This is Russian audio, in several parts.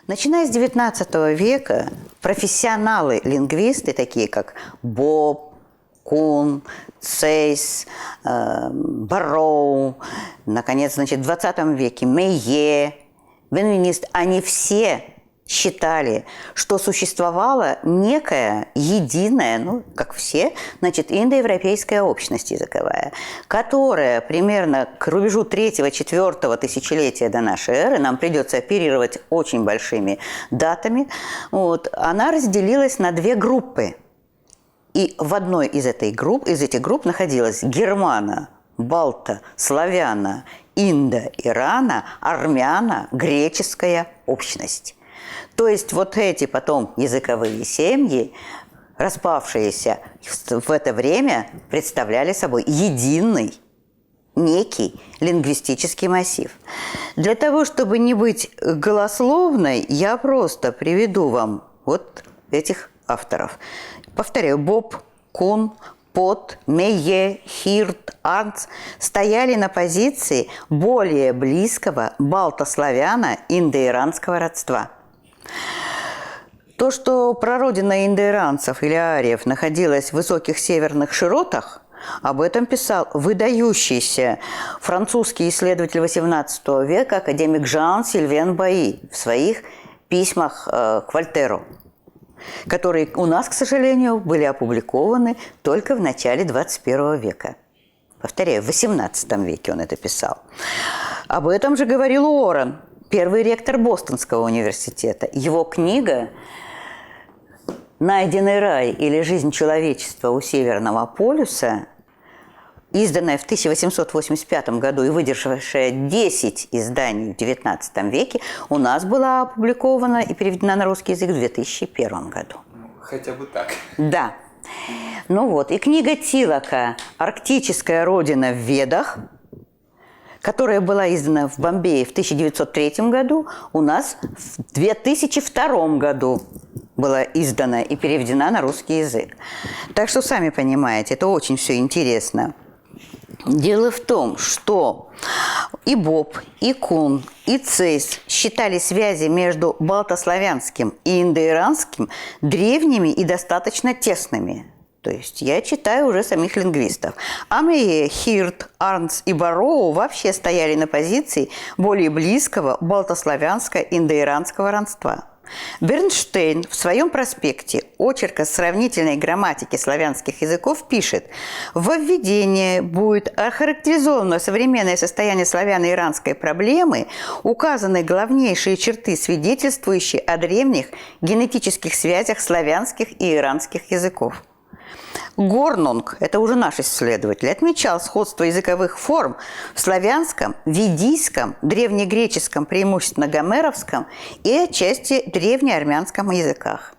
Начиная с XIX века профессионалы-лингвисты, такие как Боб, Кун, Цейс, Барроу, наконец, в XX веке Мейе, Бенвенист, они все считали, что существовала некая единая, как все, индоевропейская общность языковая, которая примерно к рубежу 3-4 тысячелетия до нашей эры, нам придется оперировать очень большими датами, она разделилась на две группы. И в одной из этих групп находилась германо, балто, славяно, индо-ирано, армяно, греческая общность. То есть эти потом языковые семьи, распавшиеся в это время, представляли собой единый, некий лингвистический массив. Для того, чтобы не быть голословной, я просто приведу вам этих авторов. Повторяю, Боб, Кун, Пот, Мейе, Хирт, Арнц стояли на позиции более близкого балто-славяно-индоиранского родства. То, что прародина индоиранцев или ариев находилась в высоких северных широтах, об этом писал выдающийся французский исследователь XVIII века академик Жан-Сильвен Баи в своих письмах к Вольтеру, которые у нас, к сожалению, были опубликованы только в начале XXI века. Повторяю, в XVIII веке он это писал. Об этом же говорил Уоррен, первый ректор Бостонского университета. Его книга «Найденный рай» или «Жизнь человечества у Северного полюса», изданная в 1885 году и выдержавшая 10 изданий в XIX веке, у нас была опубликована и переведена на русский язык в 2001 году. Хотя бы так. Да. И книга Тилака «Арктическая родина в Ведах», которая была издана в Бомбее в 1903 году, у нас в 2002 году была издана и переведена на русский язык. Так что, сами понимаете, это очень все интересно. Дело в том, что и Боб, и Кун, и Цейс считали связи между балтославянским и индоиранским древними и достаточно тесными. То есть я читаю уже самих лингвистов. Мейе, Хирт, Арнц и Барроу вообще стояли на позиции более близкого балтославянско-индоиранского родства. Бернштейн в своем проспекте «Очерка сравнительной грамматики славянских языков» пишет: «Во введении будет охарактеризовано современное состояние славяно-иранской проблемы, указаны главнейшие черты, свидетельствующие о древних генетических связях славянских и иранских языков». Горнунг, это уже наш исследователь, отмечал сходство языковых форм в славянском, ведийском, древнегреческом, преимущественно гомеровском и отчасти древнеармянском языках.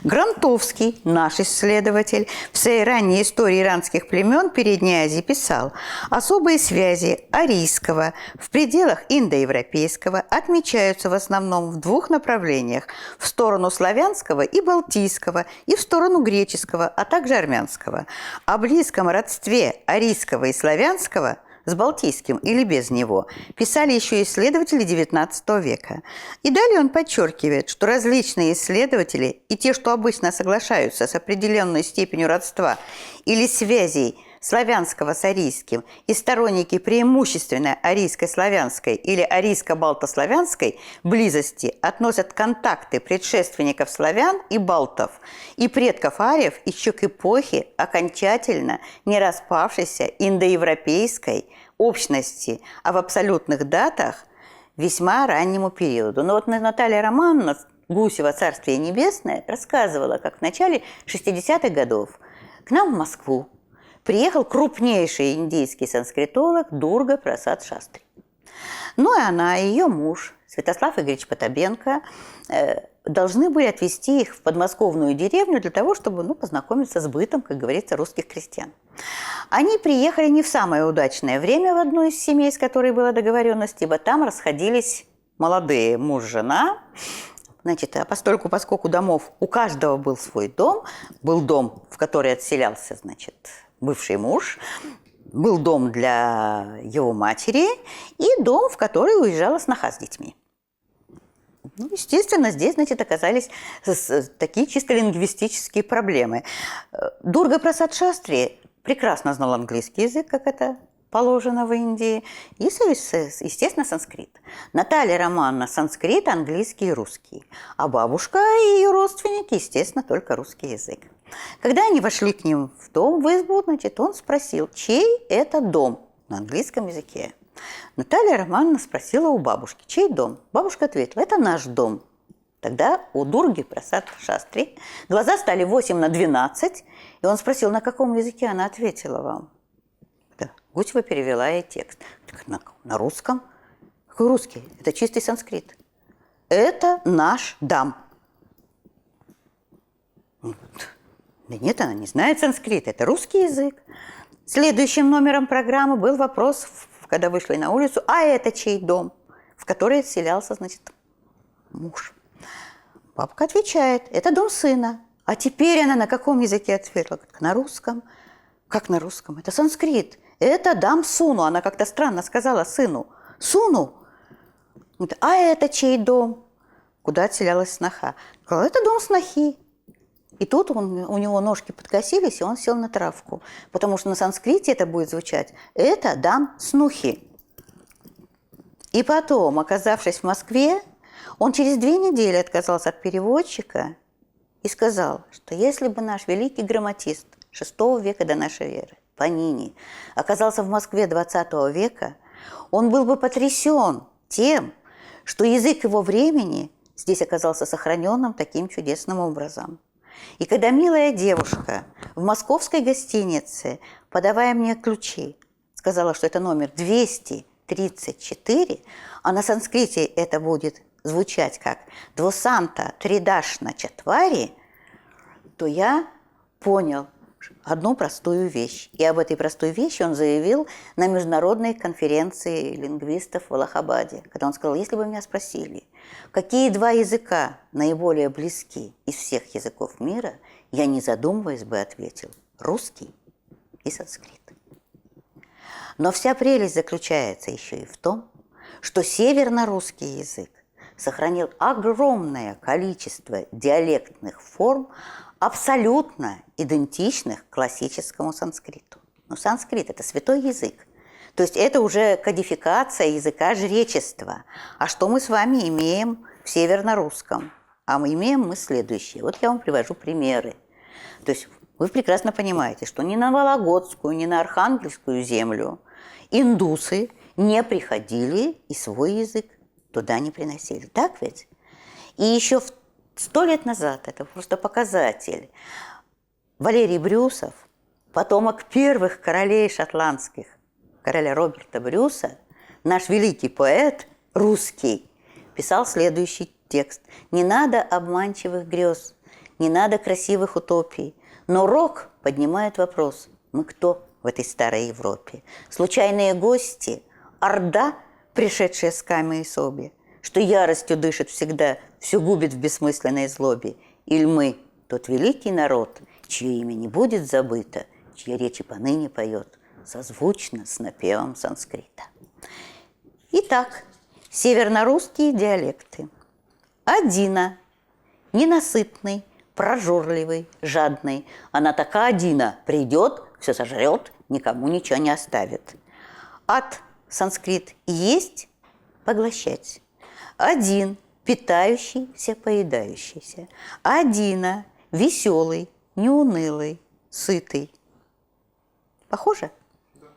Грантовский, наш исследователь, в своей ранней истории иранских племен Передней Азии писал: особые связи арийского в пределах индоевропейского отмечаются в основном в двух направлениях – в сторону славянского и балтийского, и в сторону греческого, а также армянского. О близком родстве арийского и славянского с балтийским или без него писали еще исследователи XIX века. И далее он подчеркивает, что различные исследователи и те, что обычно соглашаются с определенной степенью родства или связей славянского с арийским, и сторонники преимущественно арийско-славянской или арийско-балтославянской близости относят контакты предшественников славян и балтов и предков ариев еще к эпохе окончательно не распавшейся индоевропейской общности, а в абсолютных датах весьма раннему периоду. Но Наталья Романовна Гусева, Царствие Небесное, рассказывала, как в начале 60-х годов к нам в Москву приехал крупнейший индийский санскритолог Дурга Прасад Шастри. И она, и ее муж, Святослав Игоревич Потабенко, должны были отвезти их в подмосковную деревню для того, чтобы познакомиться с бытом, как говорится, русских крестьян. Они приехали не в самое удачное время в одну из семей, с которой была договоренность, ибо там расходились молодые муж, жена. Поскольку домов у каждого был свой дом, был дом, в который отселялся, бывший муж, был дом для его матери и дом, в который уезжала сноха с детьми. Ну, естественно, здесь, значит, оказались такие чисто лингвистические проблемы. Дурга Прасад Шастри прекрасно знал английский язык, как это положено в Индии, и, естественно, санскрит. Наталья Романовна санскрит, английский и русский. А бабушка и ее родственники, естественно, только русский язык. Когда они вошли к ним в дом, в избу, значит, он спросил, чей это дом на английском языке. Наталья Романовна спросила у бабушки, чей дом? Бабушка ответила, это наш дом. Тогда у Дурги Прасад Шастри глаза стали 8/12, и он спросил, на каком языке она ответила вам. Гусева перевела ей текст. На русском. Какой русский? Это чистый санскрит. Это наш дом. Да нет, она не знает санскрит, это русский язык. Следующим номером программы был вопрос, когда вышли на улицу, а это чей дом, в который отселялся, значит, муж. Бабка отвечает, это дом сына. А теперь она на каком языке ответила? На русском. Как на русском? Это санскрит. Это дам Суну. Она как-то странно сказала сыну. Суну. А это чей дом? Куда отселялась сноха? Сказала, это дом снохи. И тут у него ножки подкосились, и он сел на травку. Потому что на санскрите это будет звучать. Это дам снухи. И потом, оказавшись в Москве, он через 2 недели отказался от переводчика и сказал, что если бы наш великий грамматист VI века до нашей эры, Панини, оказался в Москве 20 века, он был бы потрясен тем, что язык его времени здесь оказался сохраненным таким чудесным образом. И когда милая девушка в московской гостинице, подавая мне ключи, сказала, что это номер 234, а на санскрите это будет звучать как «двусанта тридашна чатвари», то я понял одну простую вещь. И об этой простой вещи он заявил на международной конференции лингвистов в Аллахабаде, когда он сказал, если бы меня спросили, какие 2 языка наиболее близки из всех языков мира, я, не задумываясь, бы ответил – русский и санскрит. Но вся прелесть заключается еще и в том, что северно-русский язык сохранил огромное количество диалектных форм, абсолютно идентичных классическому санскриту. Но санскрит – это святой язык. То есть это уже кодификация языка жречества. А что мы с вами имеем в северно-русском? А мы имеем следующее. Вот я вам привожу примеры. То есть вы прекрасно понимаете, что ни на Вологодскую, ни на Архангельскую землю индусы не приходили и свой язык туда не приносили. Так ведь? И еще 100 лет назад, это просто показатель, Валерий Брюсов, потомок первых королей шотландских, короля Роберта Брюса, наш великий поэт русский, писал следующий текст. «Не надо обманчивых грез, не надо красивых утопий, но рок поднимает вопрос, мы кто в этой старой Европе? Случайные гости, орда, пришедшая с Камы и Соби, что яростью дышит всегда, все губит в бессмысленной злобе. Иль мы тот великий народ, чье имя не будет забыто, чья речь и поныне поет, созвучно с напевом санскрита». Итак, северно-русские диалекты. Одина, ненасытный, прожорливый, жадный. Она такая одина, придет, все сожрет, никому ничего не оставит. От санскрит есть, поглощать. Один, питающийся, поедающийся. Одина, веселый, неунылый, сытый. Похоже? Да.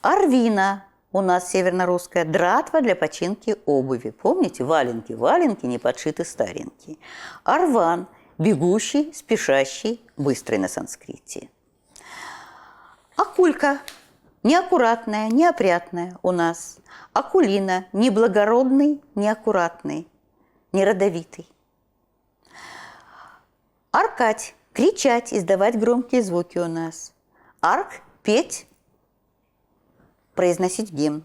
Арвина у нас северно-русская, дратва для починки обуви. Помните, валенки, валенки не подшиты старенькие. Арван, бегущий, спешащий, быстрый на санскрите. Акулька, неаккуратная, неопрятная у нас. Акулина, неблагородный, неаккуратный, неродовитый. Аркать, кричать, издавать громкие звуки у нас. Арк, петь, произносить гимн.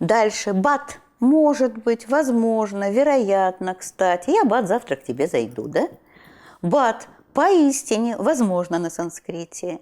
Дальше, бат, может быть, возможно, вероятно, кстати. Я, бат, завтра к тебе зайду, да? Бат, поистине, возможно, на санскрите.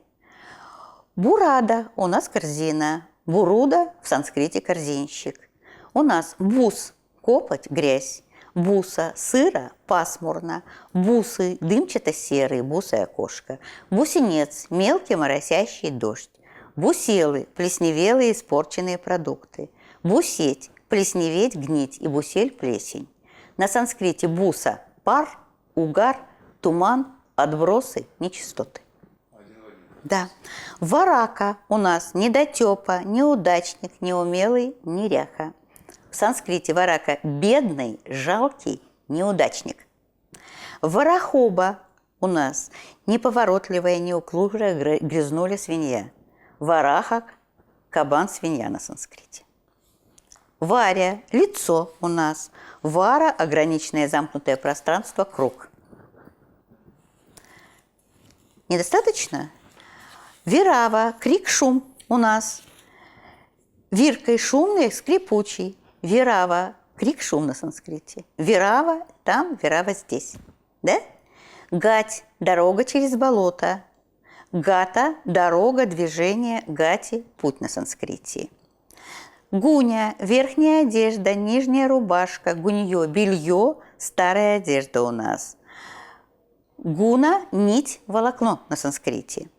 Бурада, у нас корзина. Буруда, в санскрите корзинщик. У нас бус, копоть, грязь. Буса – сыро, пасмурно. Бусы – дымчато-серый, бусая кошка. Бусинец – мелкий моросящий дождь. Буселы – плесневелые испорченные продукты. Бусеть – плесневеть, гнить и бусель – плесень. На санскрите буса – пар, угар, туман, отбросы, нечистоты. Да. Варака у нас недотепа, неудачник, неумелый, неряха. В санскрите варака – бедный, жалкий, неудачник. Варахоба у нас неповоротливая, неуклюжая, грязнуля свинья. Вараха – кабан, свинья на санскрите. Варя – лицо у нас. Вара – ограниченное замкнутое пространство, круг. Недостаточно? Вирава – крик, шум у нас. Виркой шумный, скрипучий. Вирава – крик, шум на санскрите. Вирава – там, вирава – здесь. Да? Гать – дорога через болото. Гата – дорога, движение, гати – путь на санскрите. Гуня – верхняя одежда, нижняя рубашка. Гунье – белье, старая одежда у нас. Гуна – нить, волокно на санскрите.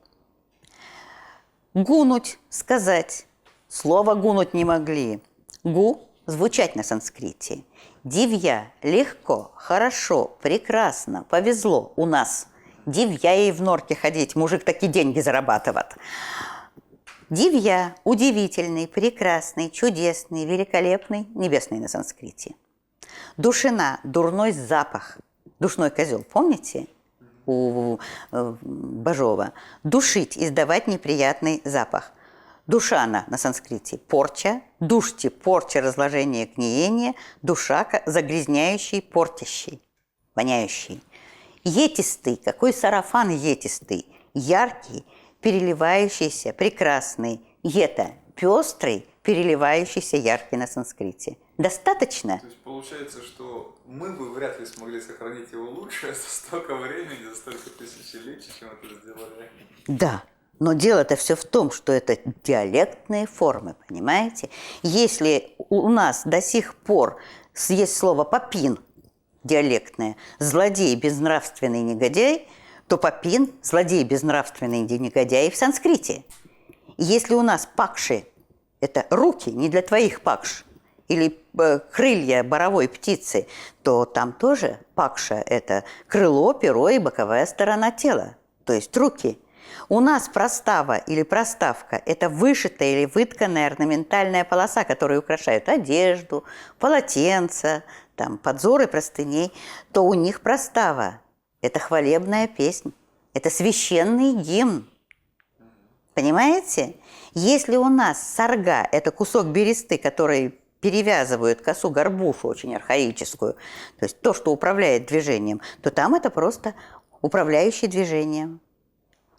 Гунуть – сказать. Слово гунуть не могли. Гу – звучать на санскрите. Дивья – легко, хорошо, прекрасно, повезло у нас. Дивья ей в норке ходить, мужик такие деньги зарабатывает. Дивья – удивительный, прекрасный, чудесный, великолепный, небесный на санскрите. Душина – дурной запах. Душной козел, помните? У Бажова. Душить, издавать неприятный запах. Душана на санскрите – порча. Душти – порча, разложение, гниение. Душака – загрязняющий, портящий, воняющий. Етистый, какой сарафан етистый, яркий, переливающийся, прекрасный. Ета – пестрый, переливающийся, яркий на санскрите. Достаточно? То есть получается, что мы бы вряд ли смогли сохранить его лучше за столько времени, за столько тысячелетий, чем это сделали. Да, но дело-то все в том, что это диалектные формы, понимаете? Если у нас до сих пор есть слово «попин» диалектное, злодей, безнравственный негодяй, то попин – злодей, безнравственный негодяй в санскрите. Если у нас пакши – это руки, не для твоих пакш, или крылья боровой птицы, то там тоже пакша – это крыло, перо и боковая сторона тела, то есть руки. У нас простава или проставка – это вышитая или вытканная орнаментальная полоса, которая украшает одежду, полотенца, там, подзоры простыней, то у них простава – это хвалебная песня, это священный гимн. Понимаете? Если у нас сарга – это кусок бересты, который перевязывают косу-горбушу очень архаическую, то есть то, что управляет движением, то там это просто управляющий движением.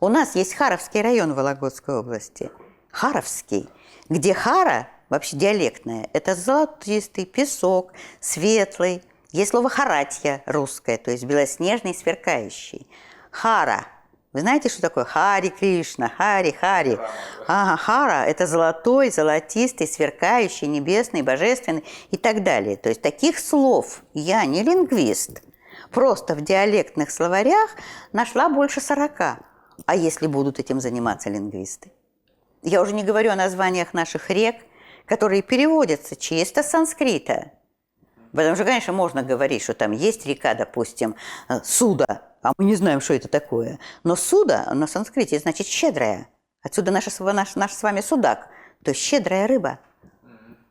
У нас есть Харовский район Вологодской области. Харовский, где Хара, вообще диалектная, это золотистый песок, светлый. Есть слово харатья русское, то есть белоснежный, сверкающий. Хара. Вы знаете, что такое? Хари Кришна, Хари, Хари. Ага, Хара – это золотой, золотистый, сверкающий, небесный, божественный и так далее. То есть таких слов я не лингвист. Просто в диалектных словарях нашла больше 40. А если будут этим заниматься лингвисты? Я уже не говорю о названиях наших рек, которые переводятся чисто с санскрита. Потому что, конечно, можно говорить, что там есть река, допустим, Суда, а мы не знаем, что это такое. Но Суда на санскрите значит щедрая. Отсюда наш с вами судак, то есть щедрая рыба.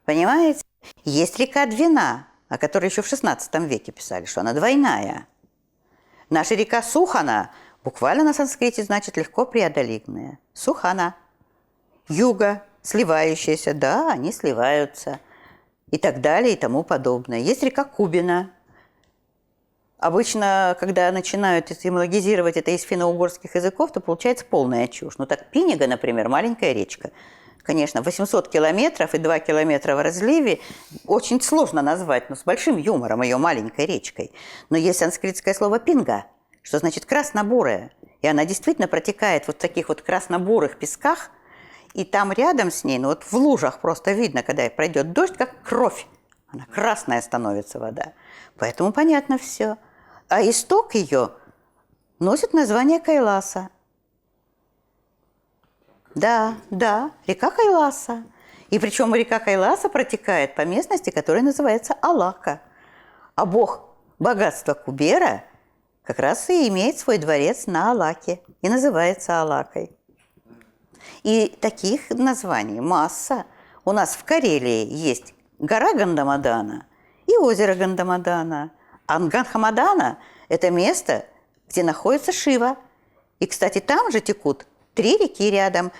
Понимаете? Есть река Двина, о которой еще в XVI веке писали, что она двойная. Наша река Сухана буквально на санскрите значит легко преодолимая. Сухана. Юга, сливающаяся, да, они сливаются. И так далее, и тому подобное. Есть река Кубина. Обычно, когда начинают этимологизировать это из финно-угорских языков, то получается полная чушь. Ну так Пинига, например, маленькая речка. Конечно, 800 километров и 2 километра в разливе очень сложно назвать, но с большим юмором ее маленькой речкой. Но есть санскритское слово «пинга», что значит красно-бурая. И она действительно протекает вот в таких вот красно-бурых песках, и там рядом с ней, ну вот в лужах просто видно, когда пройдет дождь, как кровь. Она красная становится вода. Поэтому понятно все. А исток ее носит название Кайласа. Да, да, река Кайласа. И причем река Кайласа протекает по местности, которая называется Алака. А бог богатства Кубера как раз и имеет свой дворец на Алаке и называется Алакой. И таких названий масса. У нас в Карелии есть гора Гандамадана и озеро Гандамадана. А Гандамадана – это место, где находится Шива. И, кстати, там же текут 3 реки рядом.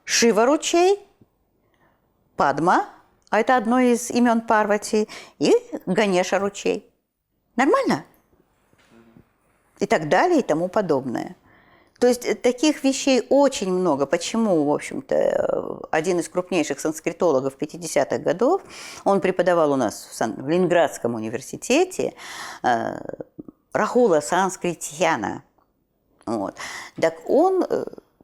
Шива-ручей, Падма, а это одно из имен Парвати, и Ганеша-ручей. Нормально? И так далее, и тому подобное. То есть таких вещей очень много. Почему, в общем-то, один из крупнейших санскритологов 50-х годов, он преподавал у нас в Ленинградском университете, Рахула Санскритьяна. Вот. Так он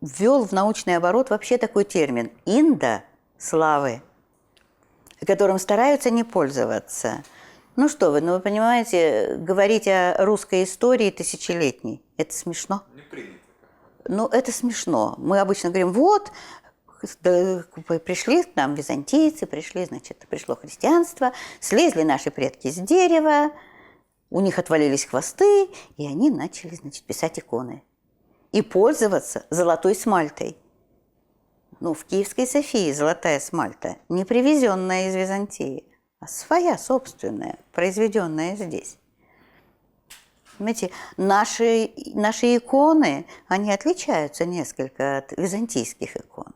ввел в научный оборот вообще такой термин «индославы», которым стараются не пользоваться. Ну что вы, ну вы понимаете, говорить о русской истории тысячелетней – это смешно. Не принято. Ну, это смешно. Мы обычно говорим, вот, пришли к нам византийцы, пришло христианство, слезли наши предки с дерева, у них отвалились хвосты, и они начали, писать иконы. И пользоваться золотой смальтой. Ну, в Киевской Софии золотая смальта не привезенная из Византии, а своя, собственная, произведенная здесь. Понимаете, наши иконы, они отличаются несколько от византийских икон.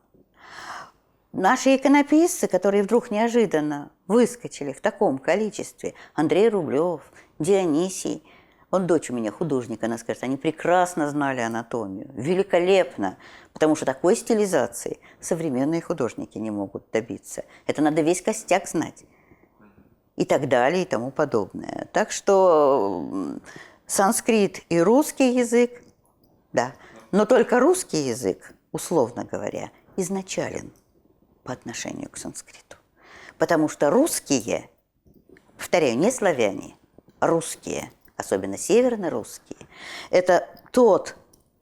Наши иконописцы, которые вдруг неожиданно выскочили в таком количестве, Андрей Рублев, Дионисий, он дочь у меня художник, она скажет, они прекрасно знали анатомию, великолепно, потому что такой стилизации современные художники не могут добиться. Это надо весь костяк знать. И так далее, и тому подобное. Так что санскрит и русский язык, да, но только русский язык, условно говоря, изначален по отношению к санскриту. Потому что русские, повторяю, не славяне, русские, особенно северно-русские, это тот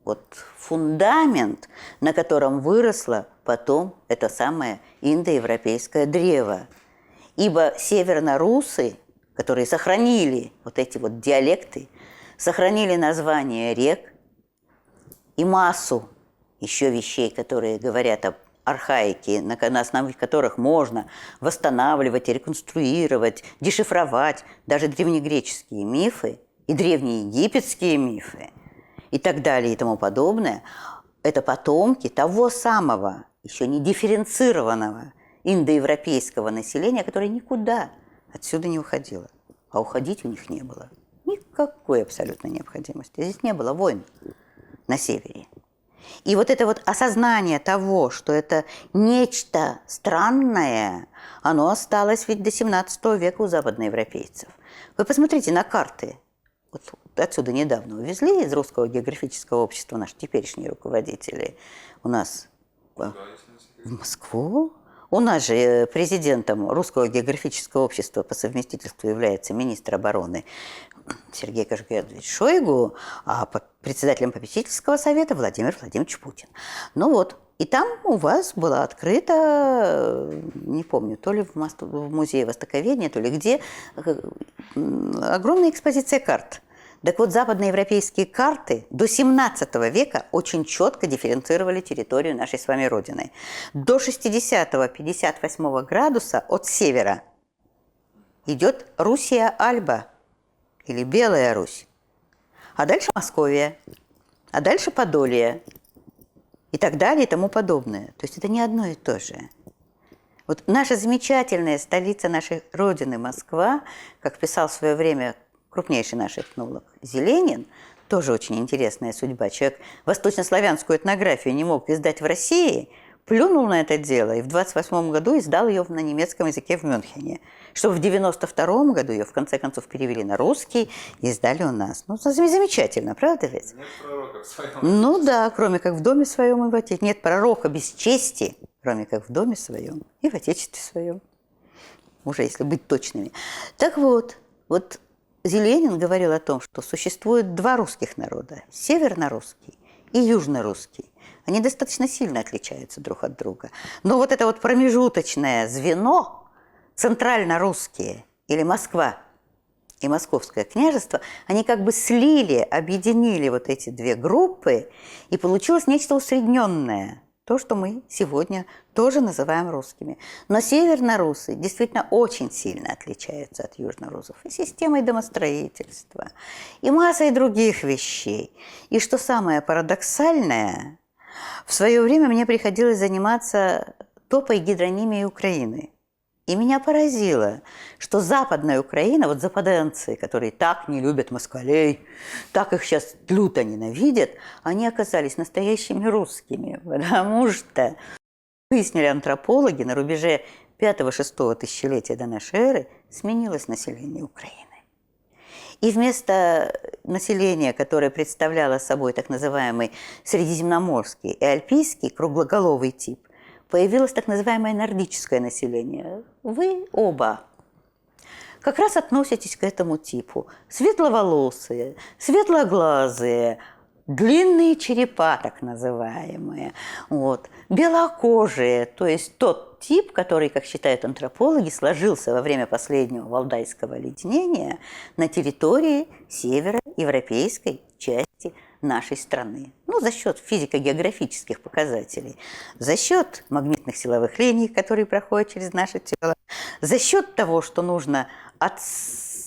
вот фундамент, на котором выросло потом это самое индоевропейское древо. Ибо северно-русы, которые сохранили вот эти вот диалекты, сохранили названия рек и массу еще вещей, которые говорят об архаике, на основе которых можно восстанавливать, реконструировать, дешифровать даже древнегреческие мифы и древнеегипетские мифы и так далее и тому подобное, это потомки того самого, еще не дифференцированного индоевропейского населения, которое никуда отсюда не уходило. А уходить у них не было. Никакой абсолютно необходимости. Здесь не было войн на севере. И вот это вот осознание того, что это нечто странное, оно осталось ведь до 17 века у западноевропейцев. Вы посмотрите на карты. Вот отсюда недавно увезли из Русского географического общества наши теперешние руководители. У нас в Москву. У нас же президентом Русского географического общества по совместительству является министр обороны Сергей Кожугетович Шойгу, а председателем попечительского совета Владимир Владимирович Путин. Ну вот, и там у вас была открыта, не помню, то ли в музее востоковедения, то ли где, огромная экспозиция карт. Так вот, западноевропейские карты до 17 века очень четко дифференцировали территорию нашей с вами Родины. До 60-58 градуса от севера идет Руссия-Альба, или Белая Русь. А дальше Московия, а дальше Подолье, и так далее, и тому подобное. То есть это не одно и то же. Вот наша замечательная столица нашей Родины, Москва, как писал в свое время крупнейший наш этнолог Зеленин, тоже очень интересная судьба. Человек восточнославянскую этнографию не мог издать в России, плюнул на это дело и в 1928 году издал ее на немецком языке в Мюнхене. Чтобы в 1992 году ее в конце концов перевели на русский и издали у нас. Ну, замечательно, правда ведь? Нет пророка в своем. Ну да, кроме как в доме своем и в отечестве. Нет пророка без чести, кроме как в доме своем и в отечестве своем. уже если быть точными. Так вот Ленин говорил о том, что существует два русских народа – северно-русский и южно-русский. Они достаточно сильно отличаются друг от друга. Но вот это вот промежуточное звено, центрально-русские или Москва и Московское княжество, они как бы слили, объединили вот эти две группы, и получилось нечто усредненное. То, что мы сегодня тоже называем русскими. Но северно-русы действительно очень сильно отличаются от южно-русов. И системой домостроительства, и массой других вещей. И что самое парадоксальное, в свое время мне приходилось заниматься топой гидронимией Украины. И меня поразило, что Западная Украина, вот западенцы, которые так не любят москалей, так их сейчас люто ненавидят, они оказались настоящими русскими, потому что, выяснили антропологи, на рубеже 5-6 тысячелетия до нашей эры сменилось население Украины. И вместо населения, которое представляло собой так называемый средиземноморский и альпийский круглоголовый тип, появилось так называемое нордическое население. Вы оба как раз относитесь к этому типу. Светловолосые, светлоглазые, длинные черепа, так называемые, белокожие, то есть тот тип, который, как считают антропологи, сложился во время последнего валдайского оледенения на территории североевропейской части нашей страны. За счет физико-географических показателей, за счет магнитных силовых линий, которые проходят через наше тело, за счет того, что нужно от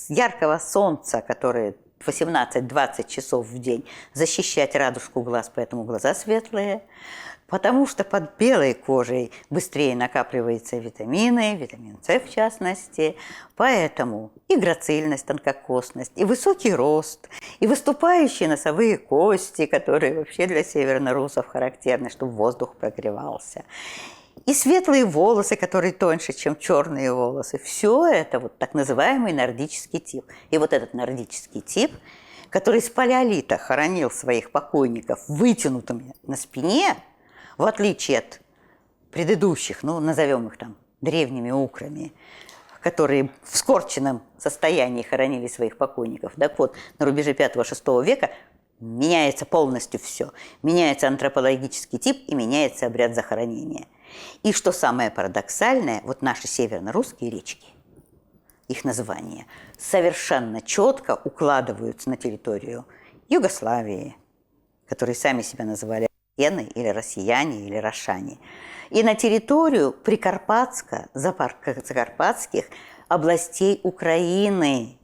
яркого солнца, которое 18-20 часов в день, защищать радужку глаз, поэтому глаза светлые, потому что под белой кожей быстрее накапливаются витамины, витамин С в частности, поэтому и грацильность, тонкокостность, и высокий рост, и выступающие носовые кости, которые вообще для северно-русов характерны, чтобы воздух прогревался, и светлые волосы, которые тоньше, чем черные волосы. Все это так называемый нордический тип. И вот этот нордический тип, который с палеолита хоронил своих покойников вытянутыми на спине, в отличие от предыдущих, назовем их древними украми, которые в скорченном состоянии хоронили своих покойников. Так вот, на рубеже 5-6 века меняется полностью все. Меняется антропологический тип и меняется обряд захоронения. И что самое парадоксальное, наши северно-русские речки, их названия, совершенно четко укладываются на территорию Югославии, которые сами себя называли россияне или россияне или рошане, и на территорию прикарпатско-закарпатских областей Украины,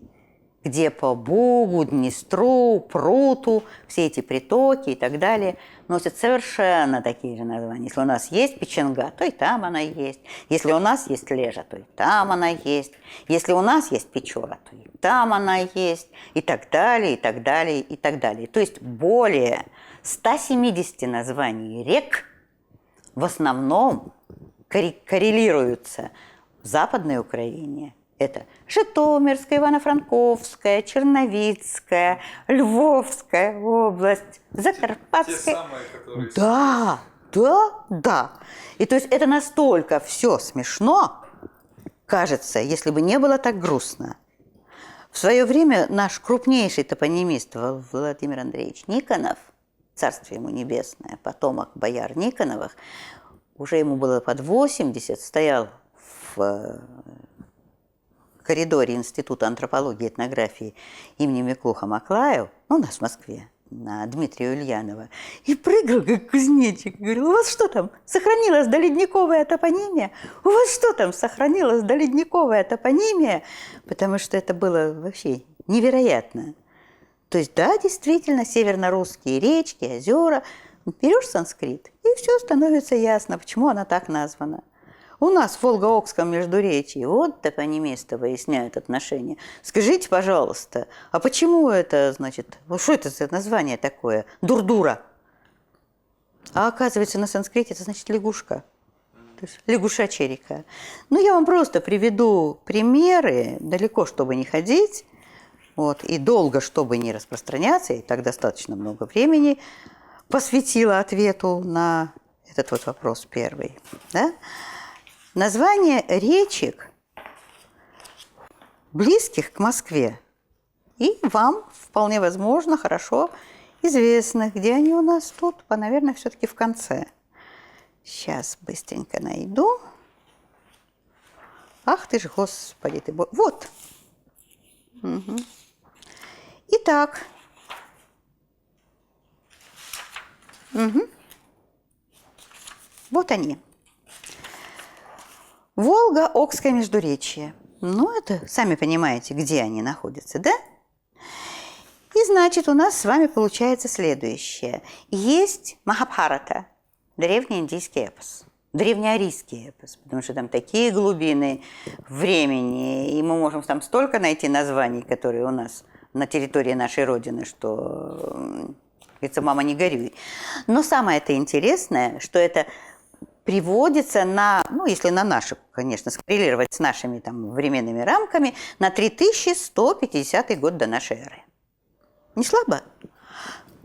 где по Бугу, Днестру, Пруту, все эти притоки и так далее носят совершенно такие же названия. Если у нас есть Печенга, то и там она есть. Если у нас есть Лежа, то и там она есть. Если у нас есть Печора, то и там она есть. И так далее, и так далее, и так далее. То есть более 170 названий рек в основном коррелируются в Западной Украине. Это Житомирская, Ивано-Франковская, Черновицкая, Львовская область, Закарпатская. Те самые, которые... Да. И то есть это настолько все смешно, кажется, если бы не было так грустно. В свое время наш крупнейший топонимист Владимир Андреевич Никонов, царствие ему небесное, потомок бояр Никоновых, уже ему было под 80, стоял в коридоре Института антропологии и этнографии имени Миклуха Маклаев, у нас в Москве, на Дмитрия Ульянова, и прыгал, как кузнечик. Говорил: у вас что там, сохранилась доледниковая топонимия? У вас что там, сохранилась доледниковая топонимия? Потому что это было вообще невероятно. То есть, да, действительно, северно-русские речки, озера, берешь санскрит, и все становится ясно, почему она так названа. У нас в Волго-Окском междуречии топонимисты выясняют отношения. Скажите, пожалуйста, а почему это, что это за название такое? Дурдура. А оказывается, на санскрите это значит лягушка. То есть лягушачья река. Я вам просто приведу примеры, далеко, чтобы не ходить, и долго, чтобы не распространяться, и так достаточно много времени посвятила ответу на этот вопрос первый. Да? Названия речек близких к Москве и вам, вполне возможно, хорошо известных. Где они у нас тут? Наверное, все-таки в конце. Сейчас быстренько найду. Ах ты ж, Господи ты Бог. Вот. Угу. Итак. Угу. Вот они. Волга-Окское междуречье. Ну, это, сами понимаете, где они находятся, да? И, значит, у нас с вами получается следующее. Есть Махабхарата, древнеиндийский эпос, древнеарийский эпос, потому что там такие глубины времени, и мы можем там столько найти названий, которые у нас на территории нашей Родины, что, говорится, мама, не горюй. Но самое-то интересное, что это приводится на, ну, если на наши, конечно, скоррелировать с нашими там временными рамками, на 3150 год до нашей эры. Не слабо?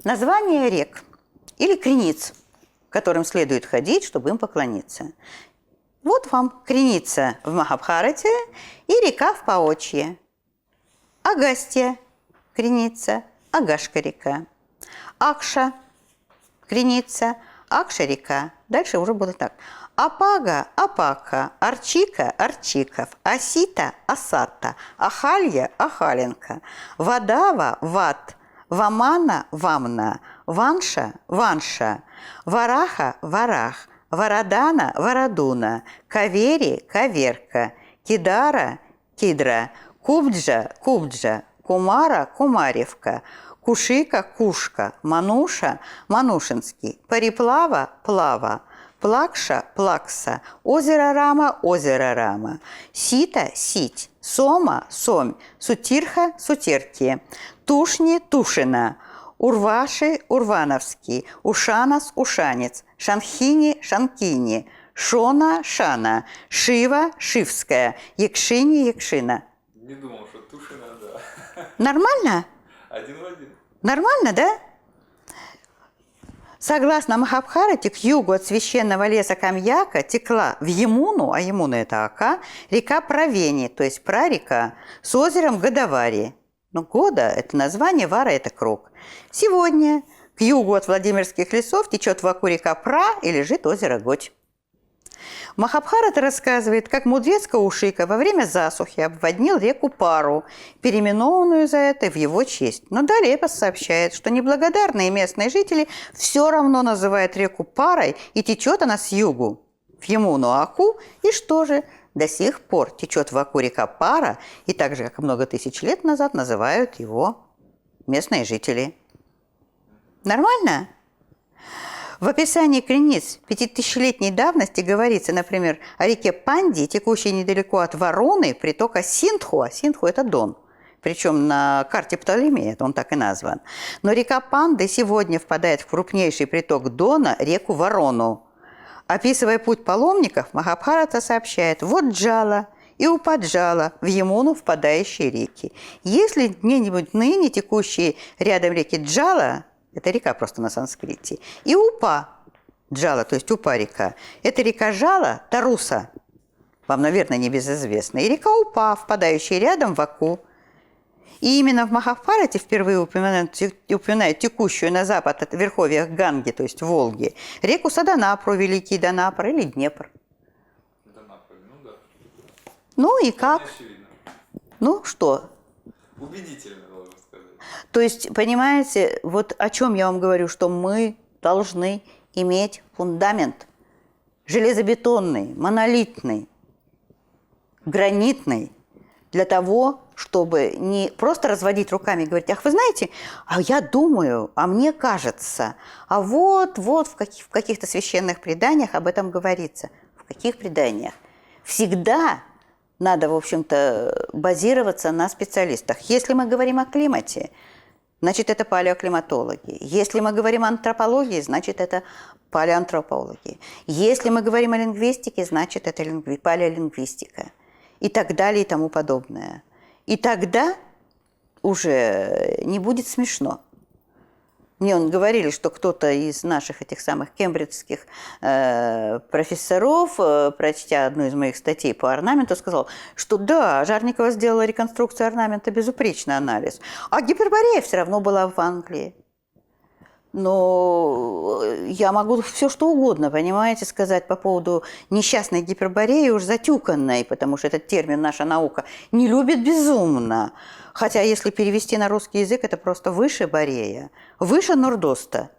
Название рек или крениц, к которым следует ходить, чтобы им поклониться. Вот вам креница в Махабхарате и река в Паочье. Агастья креница, Агашка река. Акша креница, Акша река. Дальше уже будет так. Апага, Апака, Арчика, Арчиков, Асита, Асата, Ахалья, Ахаленко, Вадава, Ват, Вамана, Вамна, Ванша, Ванша, Вараха, Варах, Варадана, Варадуна, Кавери, Каверка, Кидара, Кидра, Кубджа, Кубджа, Кумара, Кумаревка, Кушика, Кушка, Мануша, Манушинский, Париплава, Плава, Плакша, Плакса, Озеро Рама, Озеро Рама, Сита, Сить, Сома, Сомь, Сутирха, Сутирки, Тушни, Тушина, Урваши, Урвановский, Ушанас, Ушанец, Шанхини, Шанкини, Шона, Шана, Шива, Шивская, Якшини, Якшина. Не думал, что Тушина, да. Нормально? Один в один. Нормально, да? Согласно Махабхарате, к югу от священного леса Камьяка текла в Ямуну, а Ямуна – это Ака, река Правени, то есть прарека, с озером Годавари. Но Года – это название, Вара – это круг. Сегодня к югу от Владимирских лесов течет в Аку река Пра и лежит озеро Годь. Махабхарата рассказывает, как мудрец Каушика во время засухи обводнил реку Пару, переименованную за это в его честь. Но далее эпос сообщает, что неблагодарные местные жители все равно называют реку Парой, и течет она с югу в Ямуну-Аку, и что же? До сих пор течет в Аку река Пара, и так же, как много тысяч лет назад, называют его местные жители. Нормально? В описании крениц 5000-летней давности говорится, например, о реке Панди, текущей недалеко от Вароны, притока Синдху, а Синдху – это Дон. Причем на карте Птолемея он так и назван. Но река Панды сегодня впадает в крупнейший приток Дона, реку Варону. Описывая путь паломников, Махабхарата сообщает: вот Джала и Упаджала в Ямуну впадающие реки. Если где-нибудь ныне текущие рядом реки Джала, это река просто на санскрите, и Упа, Джала, то есть Упа-река, это река Жала, Таруса, вам, наверное, небезызвестна, и река Упа, впадающая рядом в Аку. И именно в Махабхарате впервые упоминают текущую на запад от верховьях Ганги, то есть Волги, реку Саданапру, Великий Донапр или Днепр. Донапр, ну да. Ну и как? Очевидно. Ну что? Убедительно, должен сказать. То есть, понимаете, вот о чем я вам говорю, что мы должны иметь фундамент железобетонный, монолитный, гранитный, для того, чтобы не просто разводить руками и говорить: ах, вы знаете, а я думаю, а мне кажется, а вот в каких-то священных преданиях об этом говорится. В каких преданиях? Всегда надо, в общем-то, базироваться на специалистах. Если мы говорим о климате, значит, это палеоклиматологи. Если мы говорим о антропологии, значит, это палеоантропологи. Если мы говорим о лингвистике, значит, это палеолингвистика. И так далее, и тому подобное. И тогда уже не будет смешно. Мне говорили, что кто-то из наших этих самых кембриджских профессоров, прочтя одну из моих статей по орнаменту, сказал, что да, Жарникова сделала реконструкцию орнамента, безупречный анализ, а Гиперборея все равно была в Англии. Но я могу все что угодно, понимаете, сказать по поводу несчастной Гипербореи, уж затюканной, потому что этот термин наша наука не любит безумно. Хотя, если перевести на русский язык, это просто выше Борея, выше Нордоста,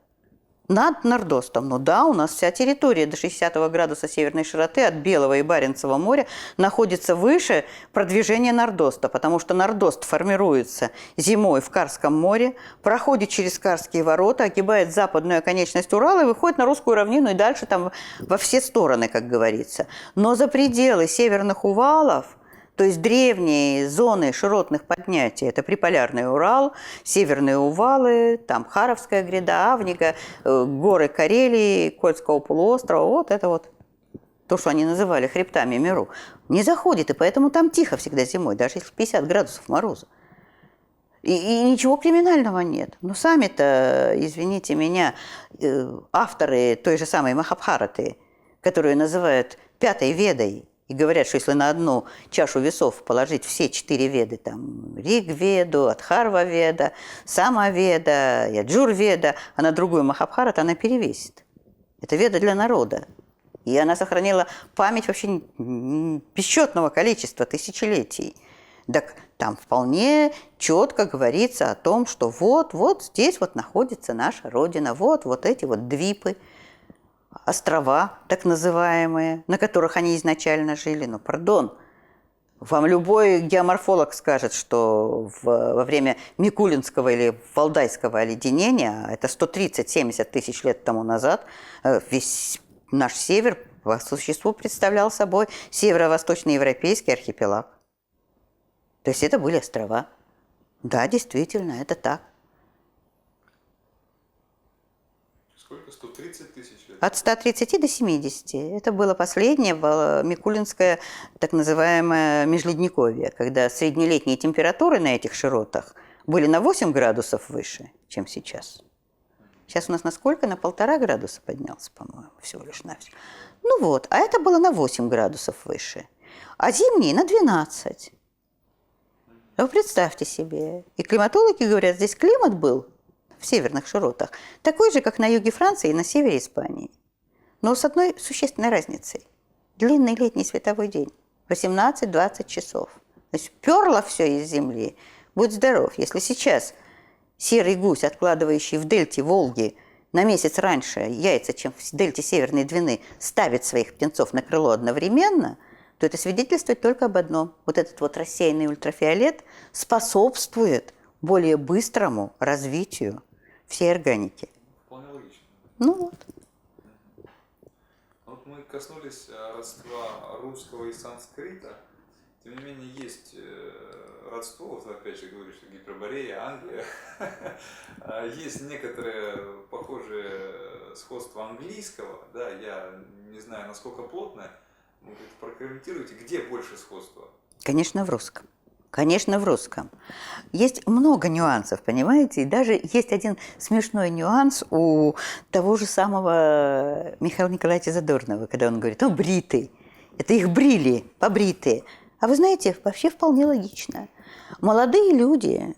над Нордостом. Ну да, у нас вся территория до 60 градуса северной широты от Белого и Баренцева моря находится выше продвижения Нордоста, потому что Нордост формируется зимой в Карском море, проходит через Карские ворота, огибает западную оконечность Урала и выходит на русскую равнину и дальше там во все стороны, как говорится. Но за пределы северных Увалов, то есть древние зоны широтных поднятий, это приполярный Урал, северные Увалы, там Харовская гряда, Авника, горы Карелии, Кольского полуострова, вот это вот то, что они называли хребтами Меру, не заходит, и поэтому там тихо всегда зимой, даже если 50 градусов мороза. И ничего криминального нет. Но сами-то, извините меня, авторы той же самой Махабхараты, которую называют «пятой ведой», и говорят, что если на одну чашу весов положить все 4 веды, там, Риг-веду, Адхарва-веда, Сама-веда, Яджур-веда, а на другую Махабхарат она перевесит. Это веда для народа. И она сохранила память вообще бесчетного количества тысячелетий. Так там вполне четко говорится о том, что вот здесь вот находится наша Родина, вот эти вот двипы, острова, так называемые, на которых они изначально жили. Но, пардон, вам любой геоморфолог скажет, что во время Микулинского или Валдайского оледенения, это 130-70 тысяч лет тому назад, весь наш север по существу представлял собой северо-восточноевропейский архипелаг. То есть это были острова. Да, действительно, это так. Сколько? 130 тысяч лет? От 130 до 70. Это было последнее Микулинское так называемое межледниковье, когда среднелетние температуры на этих широтах были на 8 градусов выше, чем сейчас. Сейчас у нас на сколько? На 1,5 градуса поднялся, по-моему, всего лишь навсего. Ну вот, а это было на 8 градусов выше. А зимние на 12. Вы представьте себе. И климатологи говорят, здесь климат был в северных широтах такой же, как на юге Франции и на севере Испании. Но с одной существенной разницей. Длинный летний световой день. 18-20 часов. То есть перло все из земли. Будь здоров. Если сейчас серый гусь, откладывающий в дельте Волги на месяц раньше яйца, чем в дельте Северной Двины, ставит своих птенцов на крыло одновременно, то это свидетельствует только об одном. Вот этот вот рассеянный ультрафиолет способствует более быстрому развитию всей органики. Вполне логично. Ну вот. Вот мы коснулись родства русского и санскрита. Тем не менее, есть родство, вот опять же говорю, что Гиперборея, Англия. Есть некоторые похожие сходства английского. Да, я не знаю, насколько плотное. Вы прокомментируйте, где больше сходства? Конечно, в русском. Конечно, в русском. Есть много нюансов, понимаете? И даже есть один смешной нюанс у того же самого Михаила Николаевича Задорнова, когда он говорит, ну, бритый. Это их брили, побритые. А вы знаете, вообще вполне логично. Молодые люди,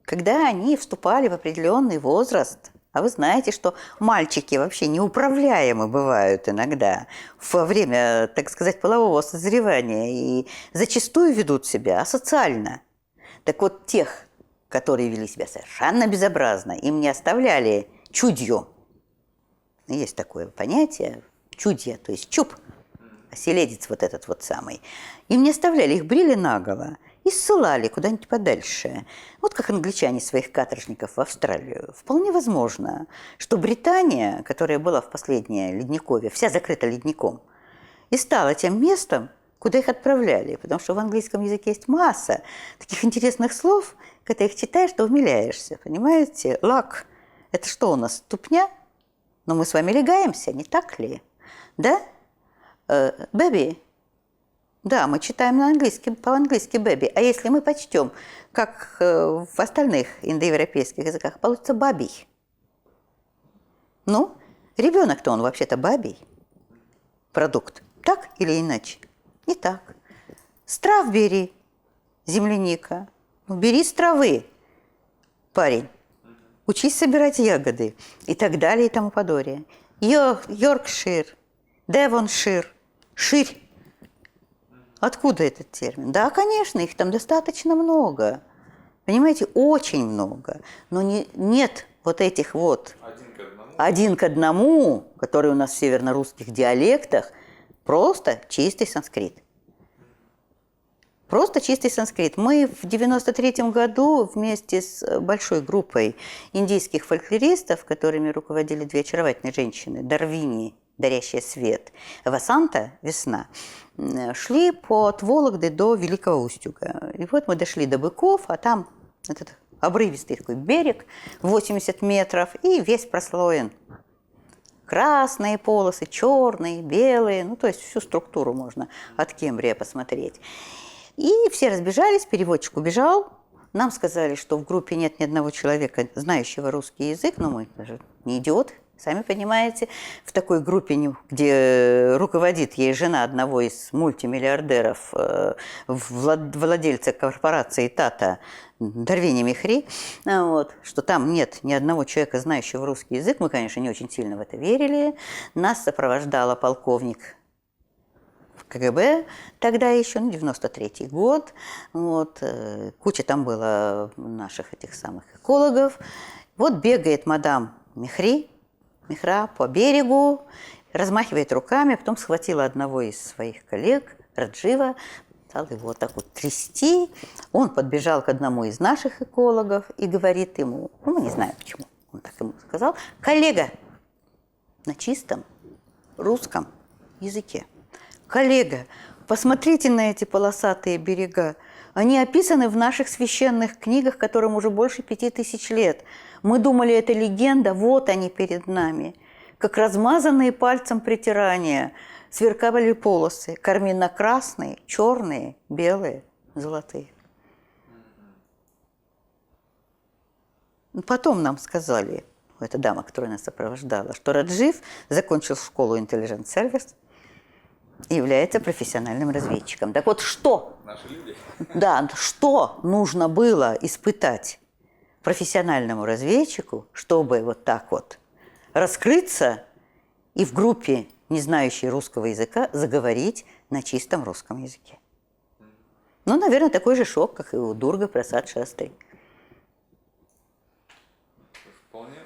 когда они вступали в определенный возраст, а вы знаете, что мальчики вообще неуправляемы бывают иногда во время, так сказать, полового созревания и зачастую ведут себя асоциально. Так вот, тех, которые вели себя совершенно безобразно, им не оставляли чудью. Есть такое понятие чудья, то есть чуб, оселедец вот этот вот самый. Им не оставляли, их брили наголо и ссылали куда-нибудь подальше. Вот как англичане своих каторжников в Австралию. Вполне возможно, что Британия, которая была в последнее ледниковье, вся закрыта ледником, и стала тем местом, куда их отправляли. Потому что в английском языке есть масса таких интересных слов, когда их читаешь, то умиляешься. Понимаете? Лак – это что у нас, ступня? Но мы с вами легаемся, не так ли? Да? Baby. Да, мы читаем по-английски baby. А если мы почтем, как в остальных индоевропейских языках, получится бабий. Ну, ребенок-то он вообще-то бабий продукт. Так или иначе? Не так. С трав бери, земляника. Ну, бери с травы, парень. Учись собирать ягоды и так далее и тому подобное. Йоркшир, Девоншир, ширь. Откуда этот термин? Да, конечно, их там достаточно много. Понимаете, очень много. Но нет вот этих вот один к одному, которые у нас в северно-русских диалектах, просто чистый санскрит. Просто чистый санскрит. Мы в 93-м году вместе с большой группой индийских фольклористов, которыми руководили две очаровательные женщины, Дарвини, дарящая свет, Васанта, весна, шли от Вологды до Великого Устюга. И вот мы дошли до Быков, а там этот обрывистый такой берег, 80 метров, и весь прослоен. Красные полосы, черные, белые, ну то есть всю структуру можно от Кембрия посмотреть. И все разбежались, переводчик убежал. Нам сказали, что в группе нет ни одного человека, знающего русский язык, но мы даже не идиоты, сами понимаете. В такой группе, где руководит ей жена одного из мультимиллиардеров, владельца корпорации Тата, Дарвини Мехри, вот, что там нет ни одного человека, знающего русский язык. Мы, конечно, не очень сильно в это верили. Нас сопровождала полковник КГБ, тогда еще, 93-й год, вот, куча там было наших этих самых экологов. Вот бегает мадам Мехра по берегу, размахивает руками, потом схватила одного из своих коллег, Раджива, стала его вот так вот трясти. Он подбежал к одному из наших экологов и говорит ему, ну, мы не знаем почему, он так ему сказал, коллега, на чистом русском языке. Коллега, посмотрите на эти полосатые берега. Они описаны в наших священных книгах, которым уже больше 5000 лет. Мы думали, это легенда, вот они перед нами. Как размазанные пальцем притирания сверкали полосы. Карминно-красные, черные, белые, золотые. Потом нам сказали, эта дама, которая нас сопровождала, что Раджив закончил школу Intelligence Service, является профессиональным разведчиком. Так вот, что? Наши люди. Да, что нужно было испытать профессиональному разведчику, чтобы вот так вот раскрыться и в группе, не знающей русского языка, заговорить на чистом русском языке? Ну, наверное, такой же шок, как и у Дурга Прасад Шастри. Вполне.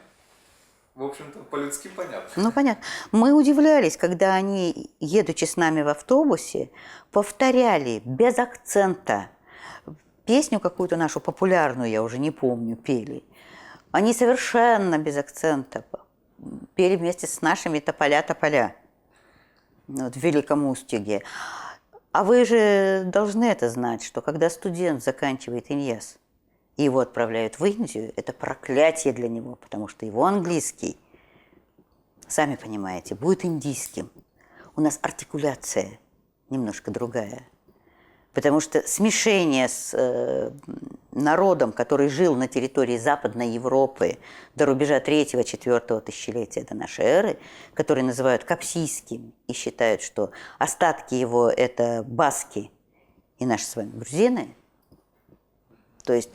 В общем-то, по-людски понятно. Ну, понятно. Мы удивлялись, когда они, едучи с нами в автобусе, повторяли без акцента песню какую-то нашу популярную, я уже не помню, пели. Они совершенно без акцента пели вместе с нашими «Тополя-тополя» вот, в Великом Устюге. А вы же должны это знать, что когда студент заканчивает ИНьЯС, и его отправляют в Индию, это проклятие для него, потому что его английский, сами понимаете, будет индийским. У нас артикуляция немножко другая. Потому что смешение с народом, который жил на территории Западной Европы до рубежа 3-4 тысячелетия до нашей эры, который называют капсийским и считают, что остатки его – это баски и наши с вами грузины, то есть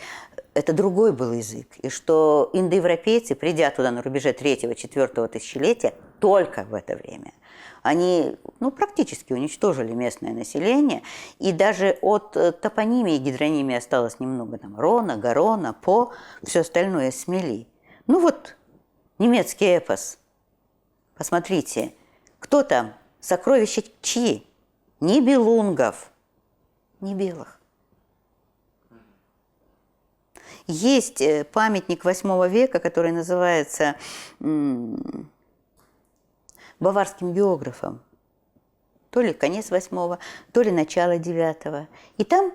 это другой был язык. И что индоевропейцы, придя туда на рубеже 3-4 тысячелетия, только в это время, они практически уничтожили местное население. И даже от топонимии и гидронимии осталось немного. Там Рона, Гарона, По, все остальное смели. Ну вот, немецкий эпос. Посмотрите, кто там? Сокровища чьи? Ни белунгов, ни белых. Есть памятник 8 века, который называется баварским географом. То ли конец 8, то ли начало 9. И там,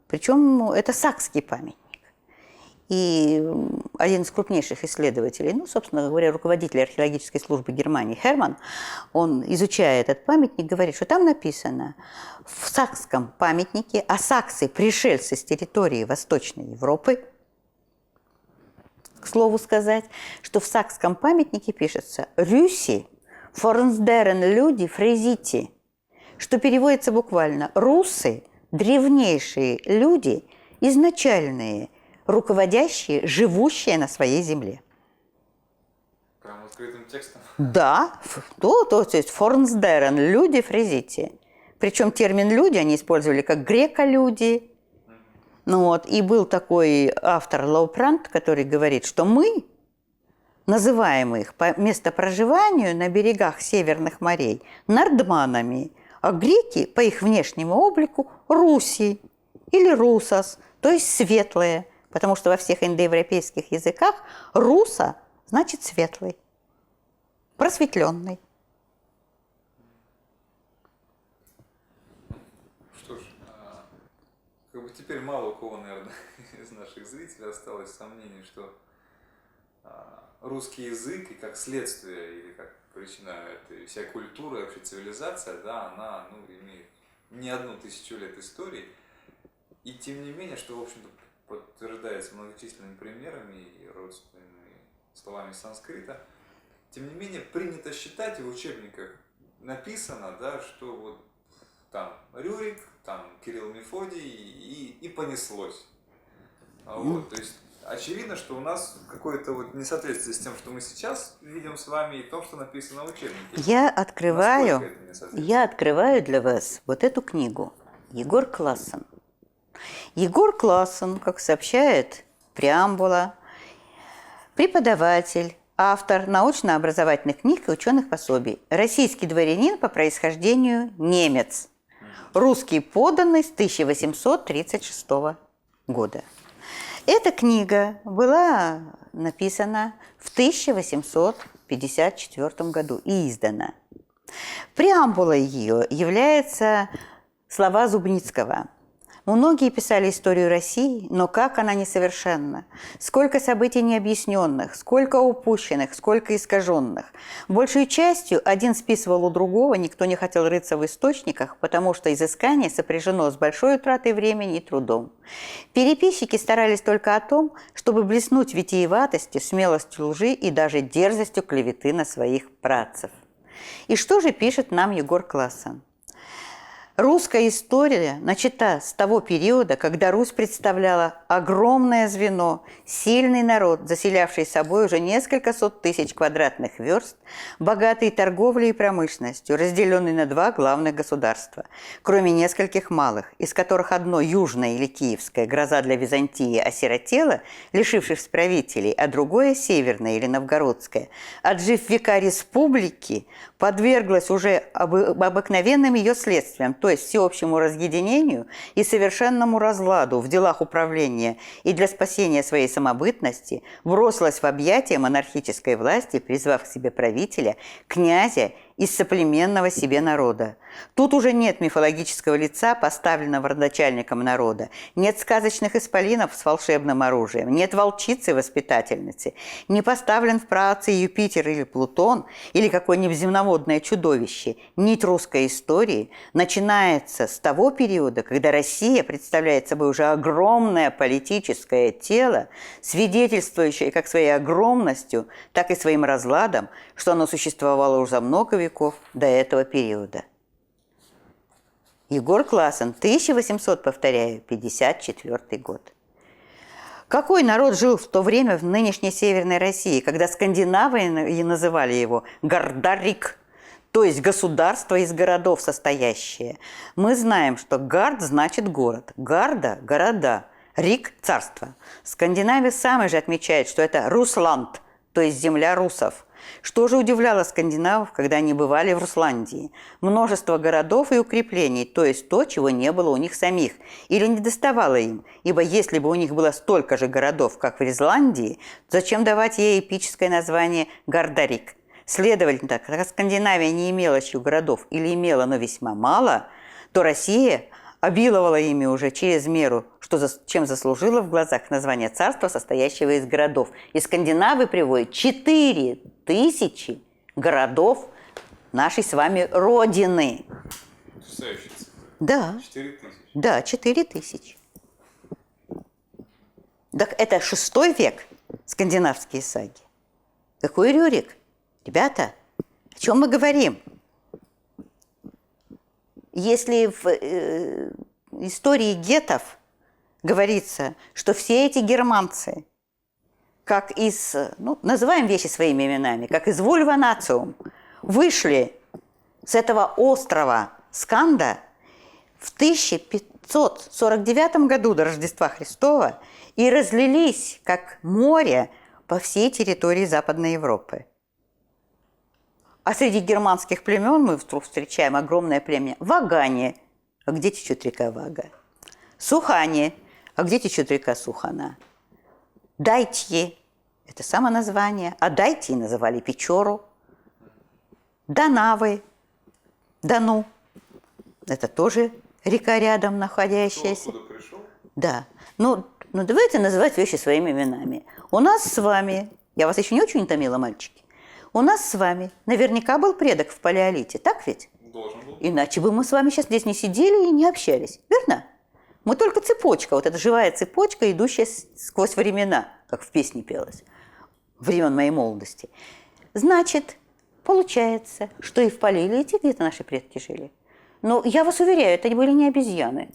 причем это сакский памятник. И один из крупнейших исследователей, собственно говоря, руководитель археологической службы Германии Херман, он, изучая этот памятник, говорит, что там написано в сакском памятнике, а саксы – пришельцы с территории Восточной Европы, к слову сказать, что в сакском памятнике пишется «Рюси, форнсдерен люди фрезити», что переводится буквально «русы, древнейшие люди, изначальные, руководящие, живущие на своей земле». Прям открытым текстом. Да, то есть форнсдерен люди фрезити. Причем термин «люди» они использовали как греко-люди. Ну вот, и был такой автор Лаупрант, который говорит, что мы называем их по местопроживанию на берегах северных морей нордманами, а греки по их внешнему облику руси или русос, то есть светлые, потому что во всех индоевропейских языках руса значит светлый, просветленный. Что ж, как бы теперь мало у кого, наверное, из наших зрителей осталось сомнений, что русский язык и как следствие или как причина этой вся культура, вообще цивилизация, да, она имеет не одну тысячу лет истории. И тем не менее, что, в общем-то, подтверждается многочисленными примерами и родственными словами санскрита, тем не менее, принято считать, и в учебниках написано, да, что вот там Рюрик, там Кирилл Мефодий и понеслось. Вот, то есть очевидно, что у нас какое-то вот несоответствие с тем, что мы сейчас видим с вами, и том, что написано в учебнике. Я открываю для вас вот эту книгу. Егор Классен. Егор Классен, как сообщает преамбула, преподаватель, автор научно-образовательных книг и ученых пособий, российский дворянин по происхождению немец, русский подданный с 1836 года. Эта книга была написана в 1854 году и издана. Преамбулой ее являются слова Зубницкого. Многие писали историю России, но как она несовершенна. Сколько событий необъясненных, сколько упущенных, сколько искаженных. Большей частью один списывал у другого, никто не хотел рыться в источниках, потому что изыскание сопряжено с большой утратой времени и трудом. Переписчики старались только о том, чтобы блеснуть витиеватостью, смелостью лжи и даже дерзостью клеветы на своих працев. И что же пишет нам Егор Классен? Русская история начата с того периода, когда Русь представляла огромное звено, сильный народ, заселявший собой уже несколько сот тысяч квадратных верст, богатый торговлей и промышленностью, разделенный на два главных государства, кроме нескольких малых, из которых одно южное или киевское, гроза для Византии, осиротело, лишившись правителей, а другое северное или новгородское, отжив века республики, подверглось уже обыкновенным ее следствиям, то есть всеобщему разъединению и совершенному разладу в делах управления, и для спасения своей самобытности бросилась в объятия монархической власти, призвав к себе правителя, князя из соплеменного себе народа. Тут уже нет мифологического лица, поставленного родоначальником народа, нет сказочных исполинов с волшебным оружием, нет волчицы-воспитательницы, не поставлен в праотцы Юпитер или Плутон, или какое-нибудь земноводное чудовище. Нить русской истории начинается с того периода, когда Россия представляет собой уже огромное политическое тело, свидетельствующее как своей огромностью, так и своим разладом, что оно существовало уже за много веков до этого периода. Егор Классен, 1800, повторяю, 54 год. Какой народ жил в то время в нынешней Северной России, когда скандинавы и называли его Гардарик, то есть государство из городов состоящее? Мы знаем, что Гард значит город, Гарда – города, Рик – царство. Скандинавы сами же отмечают, что это Русланд, то есть земля русов. Что же удивляло скандинавов, когда они бывали в Русландии? Множество городов и укреплений, то есть то, чего не было у них самих, или не доставало им, ибо если бы у них было столько же городов, как в Рисландии, зачем давать ей эпическое название Гардарик? Следовательно, когда Скандинавия не имела еще городов или имела, но весьма мало, то Россия обиловала ими уже через меру, чем заслужила в глазах название царства, состоящего из городов. И скандинавы приводят 4000 городов нашей с вами родины. Потрясающая цифра. Да. 4000. Да, 4000. Так это 6 век. скандинавские саги. Какой Рюрик? Ребята, о чем мы говорим? Если в истории геттов говорится, что все эти германцы, как из, называем вещи своими именами, как из вульва нациум, вышли с этого острова Сканда в 1549 году до Рождества Христова и разлились, как море, по всей территории Западной Европы. А среди германских племен мы вдруг встречаем огромное племя Вагане. А где течет река Вага? Сухане. А где течет река Сухана? Дайтьи. Это само название. А Дайтьи называли Печору. Данавы. Дану. Это тоже река рядом находящаяся. Кто откуда пришел? Да. Ну, давайте называть вещи своими именами. У нас с вами, я вас еще не очень утомила, мальчики, у нас с вами наверняка был предок в палеолите, так ведь? Должен был. Иначе бы мы с вами сейчас здесь не сидели и не общались, верно? Мы только цепочка, вот эта живая цепочка, идущая сквозь времена, как в песне пелось, времен моей молодости. Значит, получается, что и в палеолите где-то наши предки жили. Но я вас уверяю, это были не обезьяны,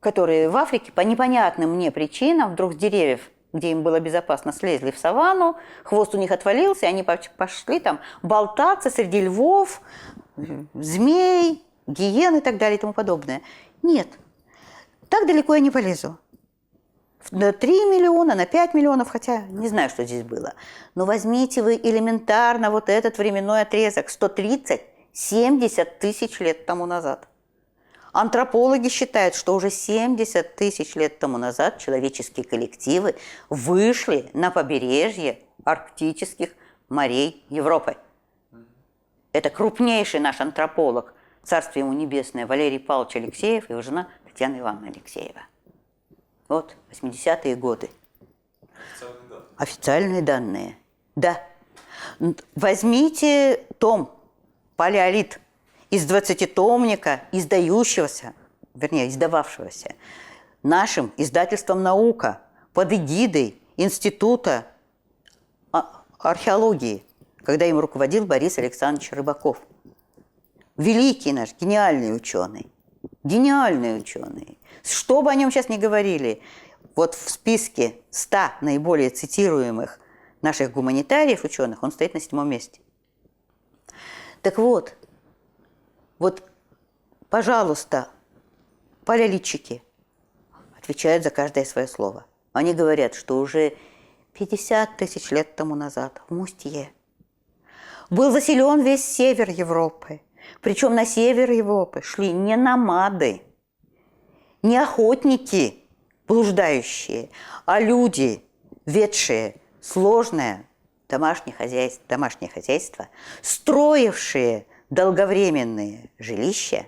которые в Африке по непонятным мне причинам вдруг с деревьев, где им было безопасно, слезли в саванну, хвост у них отвалился, и они пошли там болтаться среди львов, змей, гиен и так далее и тому подобное. Нет, так далеко я не полезу. На 3 миллиона, на 5 миллионов, хотя не знаю, что здесь было. Но возьмите вы элементарно вот этот временной отрезок, 130-70 тысяч лет тому назад. Антропологи считают, что уже 70 тысяч лет тому назад человеческие коллективы вышли на побережье арктических морей Европы. Это крупнейший наш антрополог, царствие ему небесное, Валерий Павлович Алексеев и его жена Татьяна Ивановна Алексеева. Вот, 80-е годы. Официальные данные. Да. Возьмите том «Палеолит» из 20-томника, издававшегося нашим издательством «Наука» под эгидой Института археологии, когда им руководил Борис Александрович Рыбаков. Великий наш, гениальный ученый. Гениальный ученый. Что бы о нем сейчас ни говорили, вот в списке 100 наиболее цитируемых наших гуманитариев, ученых, он стоит на 7-м месте. Так вот, пожалуйста, палеолитчики отвечают за каждое свое слово. Они говорят, что уже 50 тысяч лет тому назад в Мустье был заселен весь север Европы. Причем на север Европы шли не номады, не охотники блуждающие, а люди, ведшие сложное домашнее хозяйство, строившие долговременные жилища,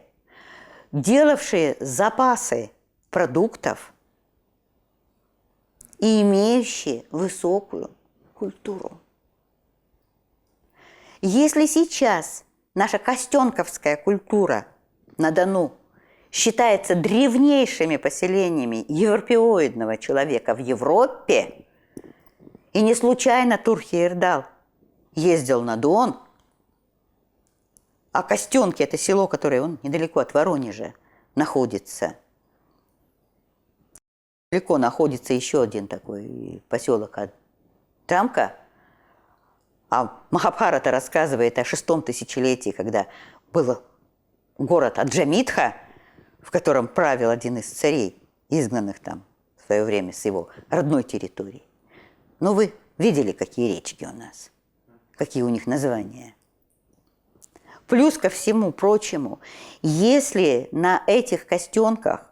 делавшие запасы продуктов и имеющие высокую культуру. Если сейчас наша костенковская культура на Дону считается древнейшими поселениями европеоидного человека в Европе, и не случайно Тур-Хейердал ездил на Дон, а Костенки – это село, которое недалеко от Воронежа находится. Далеко находится еще один такой поселок Трамка. А Махабхарата рассказывает о 6-м тысячелетии, когда был город Аджамитха, в котором правил один из царей, изгнанных там в свое время с его родной территории. Но вы видели, какие речки у нас, какие у них названия. Плюс ко всему прочему, если на этих Костенках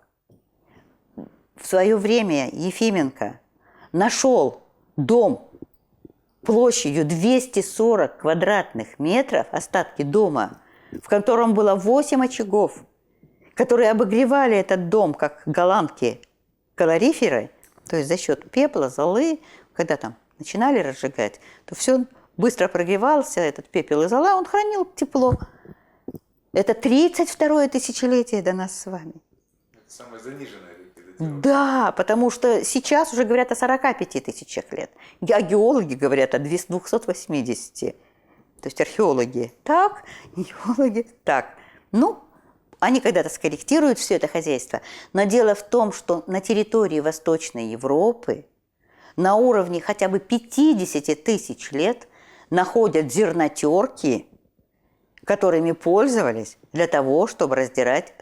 в свое время Ефименко нашел дом площадью 240 квадратных метров, остатки дома, в котором было 8 очагов, которые обогревали этот дом, как голландки калориферы, то есть за счет пепла, золы, когда там начинали разжигать, то все быстро прогревался, этот пепел и зола, он хранил тепло. Это 32-е тысячелетие до нас с вами. самая заниженная датировка. Да, потому что сейчас уже говорят о 45 тысячах лет. А геологи говорят о 280. То есть археологи так, геологи так. Ну, они когда-то скорректируют все это хозяйство. Но дело в том, что на территории Восточной Европы на уровне хотя бы 50 тысяч лет находят зернотерки, которыми пользовались для того, чтобы растирать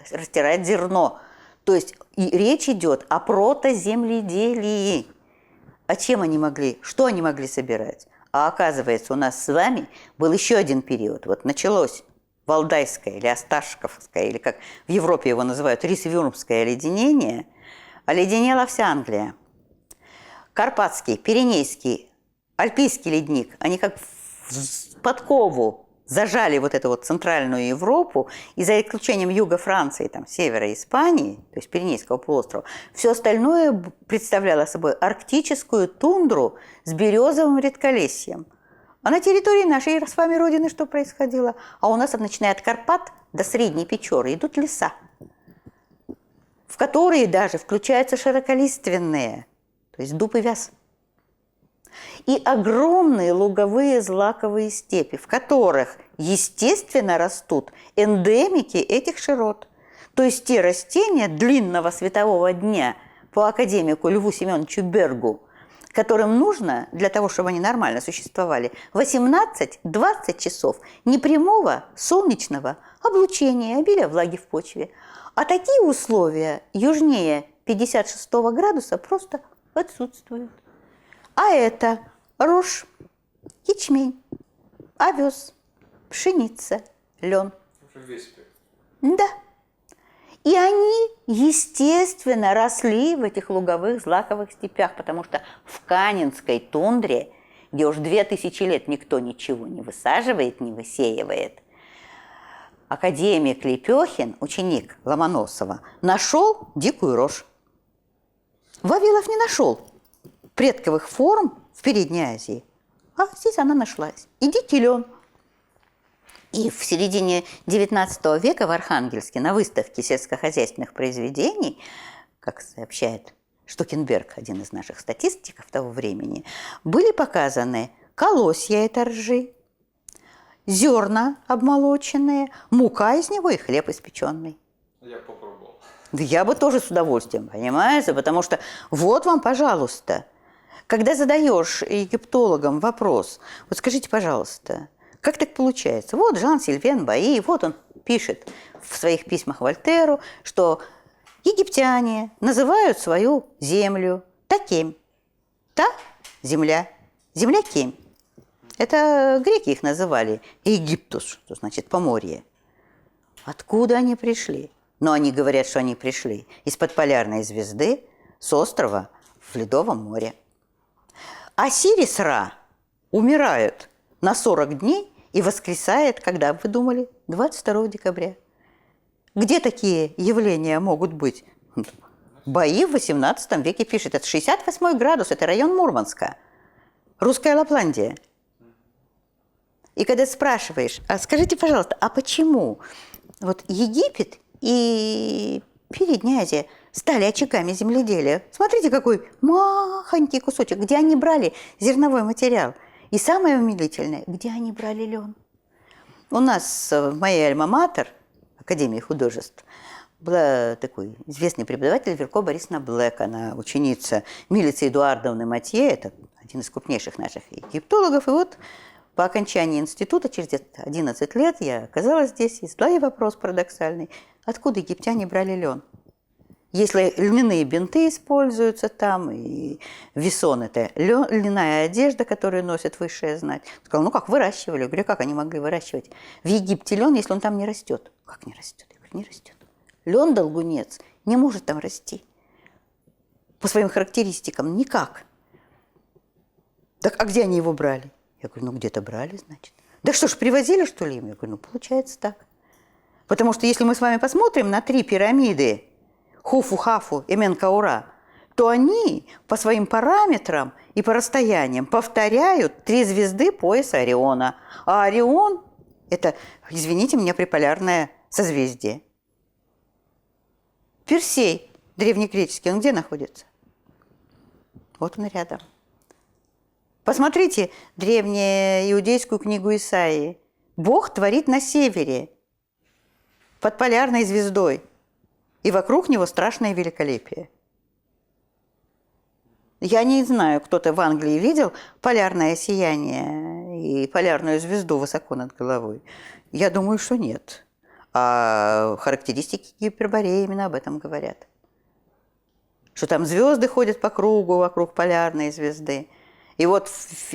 зерно. То есть и речь идет о протоземледелии. А чем они могли, что они могли собирать? А оказывается, у нас с вами был еще один период. Вот началось Валдайское или Осташковское, или как в Европе его называют, Рисвюрмское оледенение. Оледенела вся Англия. Карпатский, Пиренейский, Альпийский ледник, они как в подкову зажали вот эту вот центральную Европу, и за исключением юга Франции, там, севера Испании, то есть Пиренейского полуострова, все остальное представляло собой арктическую тундру с березовым редколесьем. А на территории нашей с вами родины что происходило? А у нас, начиная от Карпат до Средней Печоры, идут леса, в которые даже включаются широколиственные, то есть дуб и вяз. И огромные луговые злаковые степи, в которых, естественно, растут эндемики этих широт. То есть те растения длинного светового дня по академику Льву Семеновичу Бергу, которым нужно, для того, чтобы они нормально существовали, 18-20 часов непрямого солнечного облучения, обилия влаги в почве. А такие условия южнее 56 градуса просто отсутствуют. А это рожь, ячмень, овес, пшеница, лен. Весь спектр. Да. И они, естественно, росли в этих луговых злаковых степях, потому что в Канинской тундре, где уж 2000 лет никто ничего не высаживает, не высеивает, академик Лепехин, ученик Ломоносова, нашел дикую рожь. Вавилов не нашел предковых форм в Передней Азии, а здесь она нашлась. И дикий лен. И в середине XIX века в Архангельске на выставке сельскохозяйственных произведений, как сообщает Штукенберг, один из наших статистиков того времени, были показаны колосья этой ржи, зерна обмолоченные, мука из него и хлеб испеченный. Я попробовал. Да я бы тоже с удовольствием, понимаете? Потому что вот вам, пожалуйста, когда задаешь египтологам вопрос, вот скажите, пожалуйста, как так получается? Вот Жан-Сильвен Баи, вот он пишет в своих письмах Вольтеру, что египтяне называют свою землю Такем. Та – земля, земля Кем. Это греки их называли Египтус, что значит Поморье. Откуда они пришли? Но они говорят, что они пришли из-под полярной звезды с острова в Ледовом море. Осирис-Ра умирает на 40 дней и воскресает, когда, вы думали, 22 декабря. Где такие явления могут быть? Баи в 18 веке пишет, это 68 градус, это район Мурманска, русская Лапландия. И когда спрашиваешь, а скажите, пожалуйста, а почему вот Египет и Передняя Азия стали очагами земледелия? Смотрите, какой махонький кусочек, где они брали зерновой материал. И самое умилительное, где они брали лен. У нас в моей альма-матер, Академии художеств, была такой известный преподаватель Верко Борисовна Блэк. Она ученица Милицы Эдуардовны Матье, это один из крупнейших наших египтологов. И вот по окончании института, через 11 лет, я оказалась здесь и задала ей вопрос парадоксальный. Откуда египтяне брали лен? Если льняные бинты используются там, и весон – это льняная одежда, которую носят высшая знать. Я сказала, ну как, выращивали. Я говорю, как они могли выращивать в Египте лен, если он там не растет? Как не растет? Я говорю, не растет. Лен долгунец не может там расти. По своим характеристикам никак. Так, а где они его брали? Я говорю, ну где-то брали, значит. Да что ж, привозили, что ли, им? Я говорю, ну получается так. Потому что если мы с вами посмотрим на 3 пирамиды, Хуфу, Хафу и Менкаура, то они по своим параметрам и по расстояниям повторяют 3 звезды пояса Ориона. А Орион – это, извините меня, приполярное созвездие. Персей, древнегреческий, он где находится? Вот он рядом. Посмотрите древнеиудейскую книгу Исаии. Бог творит на севере, под полярной звездой, и вокруг него страшное великолепие. Я не знаю, кто-то в Англии видел полярное сияние и полярную звезду высоко над головой. Я думаю, что нет. А характеристики Гипербореи именно об этом говорят. Что там звезды ходят по кругу вокруг полярной звезды. И вот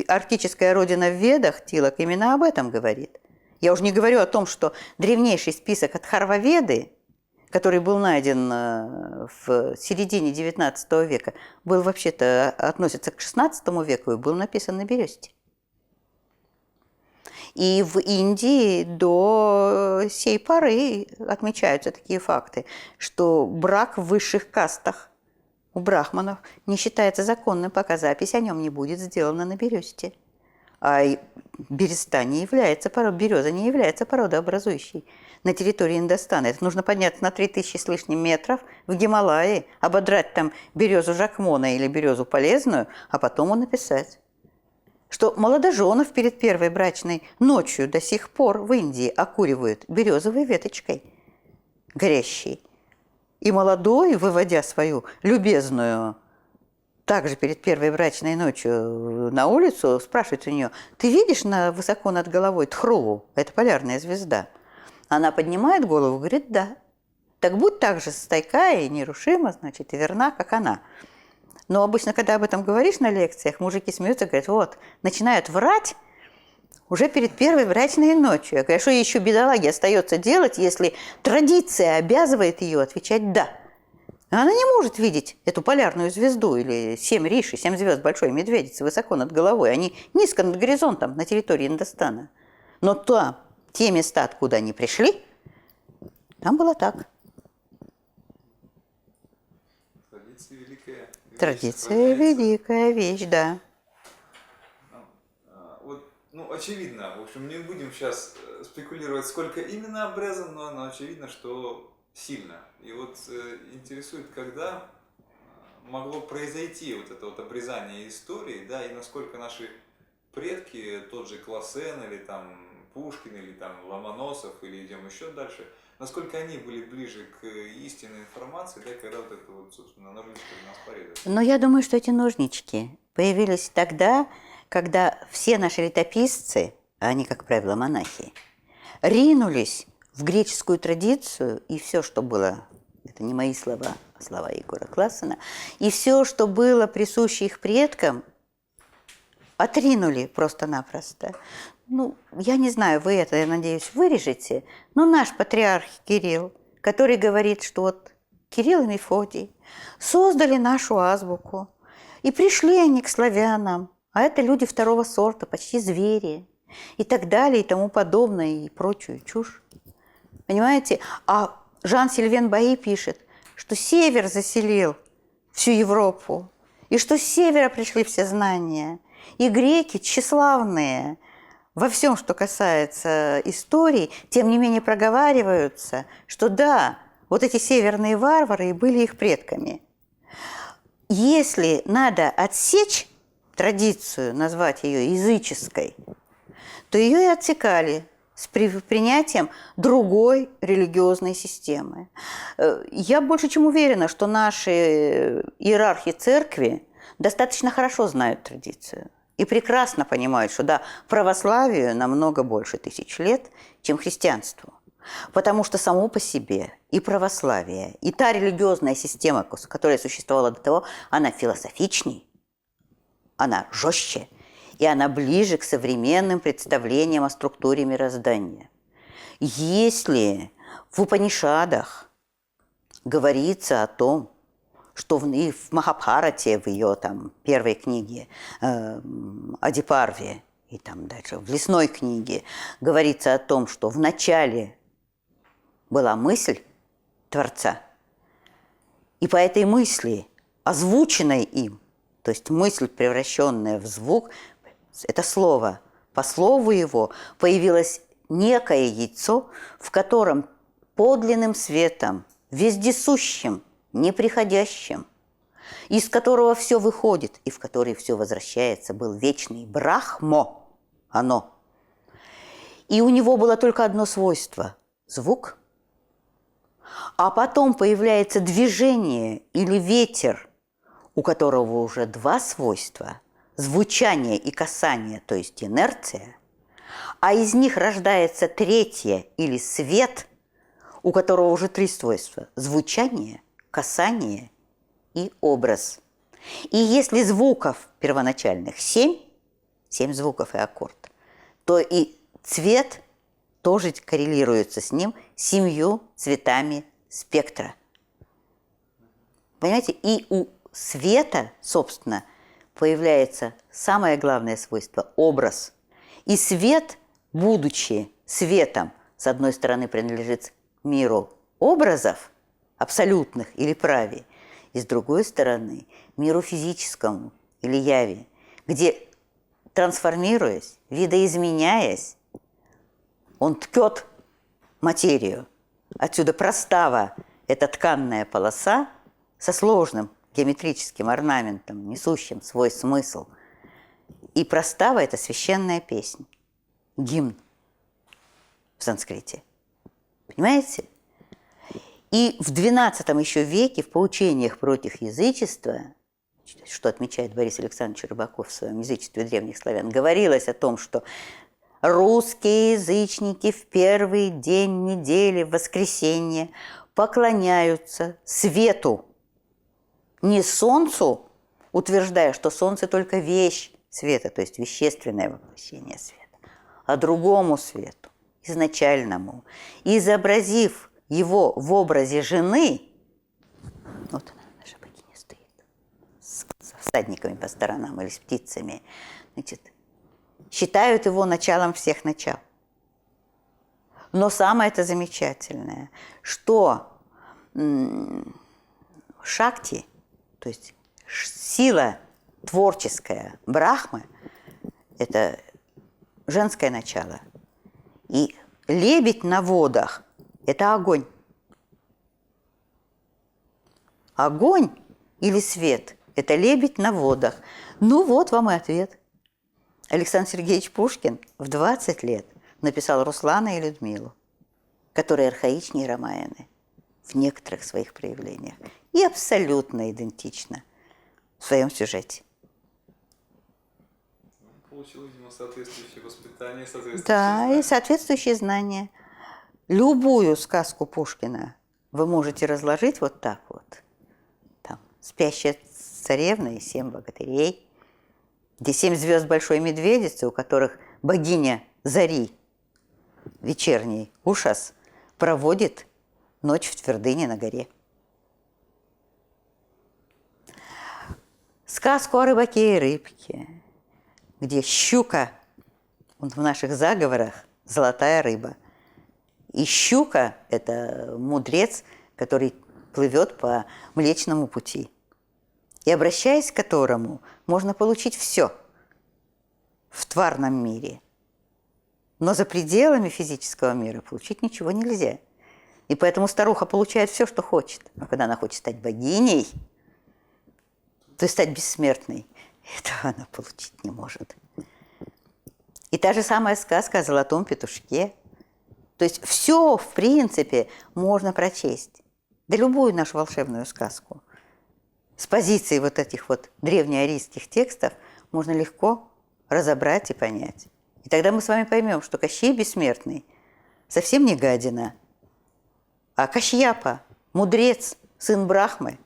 арктическая родина в Ведах, Тилак, именно об этом говорит. Я уже не говорю о том, что древнейший список Атхарва-Веды, который был найден в середине XIX века, был вообще-то относится к XVI веку и был написан на бересте. И в Индии до сей поры отмечаются такие факты, что брак в высших кастах у брахманов не считается законным, пока запись о нем не будет сделана на бересте. А береста не является, береза не является породообразующей на территории Индостана. Это нужно подняться на 3000 с лишним метров в Гималаи, ободрать там березу Жакмона или березу полезную, а потом написать, что молодоженов перед первой брачной ночью до сих пор в Индии окуривают березовой веточкой горящей. И молодой, выводя свою любезную, также перед первой брачной ночью на улицу, спрашивает у нее: «Ты видишь высоко над головой Тхруву? Это полярная звезда». Она поднимает голову и говорит: «Да». Так будь так же стойка и нерушима, значит, и верна, как она. Но обычно, когда об этом говоришь на лекциях, мужики смеются и говорят: вот, начинают врать уже перед первой брачной ночью. Я говорю: что еще бедолаге остается делать, если традиция обязывает ее отвечать «да». Она не может видеть эту полярную звезду или 7 риши, 7 звезд большой медведицы высоко над головой. Они низко над горизонтом на территории Индостана. Но там, те места, откуда они пришли, там было так. Традиция великая вещь. Традиция великая вещь, да. Вот, ну, очевидно, в общем, не будем сейчас спекулировать, сколько именно обрезан, но очевидно, что сильно. И вот интересует, когда могло произойти вот это вот обрезание истории, да, и насколько наши предки, тот же Классен или там Пушкин, или там Ломоносов, или идем еще дальше, насколько они были ближе к истинной информации, да, когда вот это вот, собственно, ножнички у нас порезали. Но я думаю, что эти ножнички появились тогда, когда все наши летописцы, а они, как правило, монахи, ринулись в греческую традицию, и все, что было, это не мои слова, а слова Егора Классена, и все, что было присуще их предкам, отринули просто-напросто. Ну, я не знаю, вы это, я надеюсь, вырежете, но наш патриарх Кирилл, который говорит, что вот Кирилл и Мефодий создали нашу азбуку, и пришли они к славянам, а это люди второго сорта, почти звери, и так далее, и тому подобное, и прочую чушь. Понимаете? А Жан-Сильвен Баи пишет, что север заселил всю Европу, и что с севера пришли все знания. И греки тщеславные во всем, что касается истории, тем не менее проговариваются, что да, вот эти северные варвары и были их предками. Если надо отсечь традицию, назвать ее языческой, то ее и отсекали с принятием другой религиозной системы. Я больше чем уверена, что наши иерархи церкви достаточно хорошо знают традицию и прекрасно понимают, что да, православию намного больше 1000 лет, чем христианству. Потому что само по себе и православие, и та религиозная система, которая существовала до того, она философичней, она жестче, и она ближе к современным представлениям о структуре мироздания. Если в Упанишадах говорится о том, что и в Махабхарате, в ее там первой книге Адипарве, и там дальше в лесной книге говорится о том, что в начале была мысль Творца, и по этой мысли, озвученной им, то есть мысль, превращенная в звук, это слово, по слову его появилось некое яйцо, в котором подлинным светом вездесущим, неприходящим, из которого все выходит и в который все возвращается, был вечный Брахмо, оно. И у него было только одно свойство – звук. А потом появляется движение или ветер, у которого уже два свойства – звучание и касание, то есть инерция, а из них рождается третье или свет, у которого уже три свойства – звучание, касание и образ. И если звуков первоначальных 7 звуков и аккорд, то и цвет тоже коррелируется с ним 7 цветами спектра. Понимаете? И у света, собственно, появляется самое главное свойство – образ. И свет, будучи светом, с одной стороны, принадлежит миру образов, абсолютных или праве, и с другой стороны, миру физическому или яве, где, трансформируясь, видоизменяясь, он ткет материю. Отсюда простава – это тканная полоса со сложным геометрическим орнаментом, несущим свой смысл. И простава – это священная песня, гимн в санскрите. Понимаете? И в XII еще веке в поучениях против язычества, что отмечает Борис Александрович Рыбаков в своем «Язычестве древних славян», говорилось о том, что русские язычники в первый день недели, в воскресенье, поклоняются свету, не солнцу, утверждая, что солнце только вещь света, то есть вещественное воплощение света, а другому свету, изначальному, изобразив его в образе жены, вот она, наша богиня стоит, с всадниками по сторонам или с птицами, значит, считают его началом всех начал. Но самое это замечательное, что Шакти, то есть сила творческая Брахмы, это женское начало. И лебедь на водах – это огонь. Огонь или свет – это лебедь на водах. Ну вот вам и ответ. Александр Сергеевич Пушкин в 20 лет написал Руслана и Людмилу, которые архаичнее Рамаяны в некоторых своих проявлениях и абсолютно идентично в своем сюжете. Получил, видимо, соответствующее воспитание, соответствующие знания. И соответствующие знания. Любую сказку Пушкина вы можете разложить вот так вот. Там «Спящая царевна» и «7 богатырей», где 7 звезд Большой Медведицы, у которых богиня Зари, вечерний ушас, проводит ночь в твердыне на горе. Сказку о рыбаке и рыбке, где щука, в наших заговорах, золотая рыба. И щука – это мудрец, который плывет по Млечному пути, и обращаясь к которому можно получить все в тварном мире. Но за пределами физического мира получить ничего нельзя. И поэтому старуха получает все, что хочет. А когда она хочет стать богиней, то есть стать бессмертной, этого она получить не может. И та же самая сказка о золотом петушке. То есть все, в принципе, можно прочесть. Да любую нашу волшебную сказку. С позиции вот этих вот древнеарийских текстов можно легко разобрать и понять. И тогда мы с вами поймем, что Кощей Бессмертный совсем не гадина, а Кащьяпа, мудрец, сын Брахмы.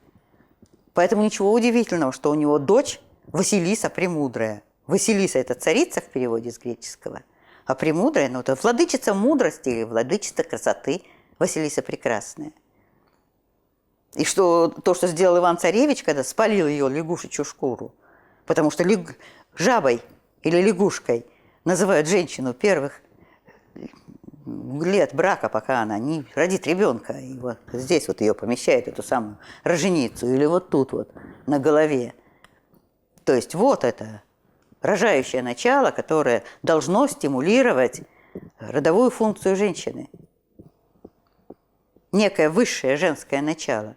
Поэтому ничего удивительного, что у него дочь Василиса Премудрая. Василиса – это царица в переводе с греческого, а Премудрая – ну, это владычица мудрости или владычица красоты Василиса Прекрасная. И что то, что сделал Иван-Царевич, когда спалил ее лягушечью шкуру, потому что жабой или лягушкой называют женщину первых лет брака, пока она не родит ребенка. И вот здесь вот ее помещают, эту самую роженицу, или вот тут вот на голове. То есть вот это рожающее начало, которое должно стимулировать родовую функцию женщины. некое высшее женское начало.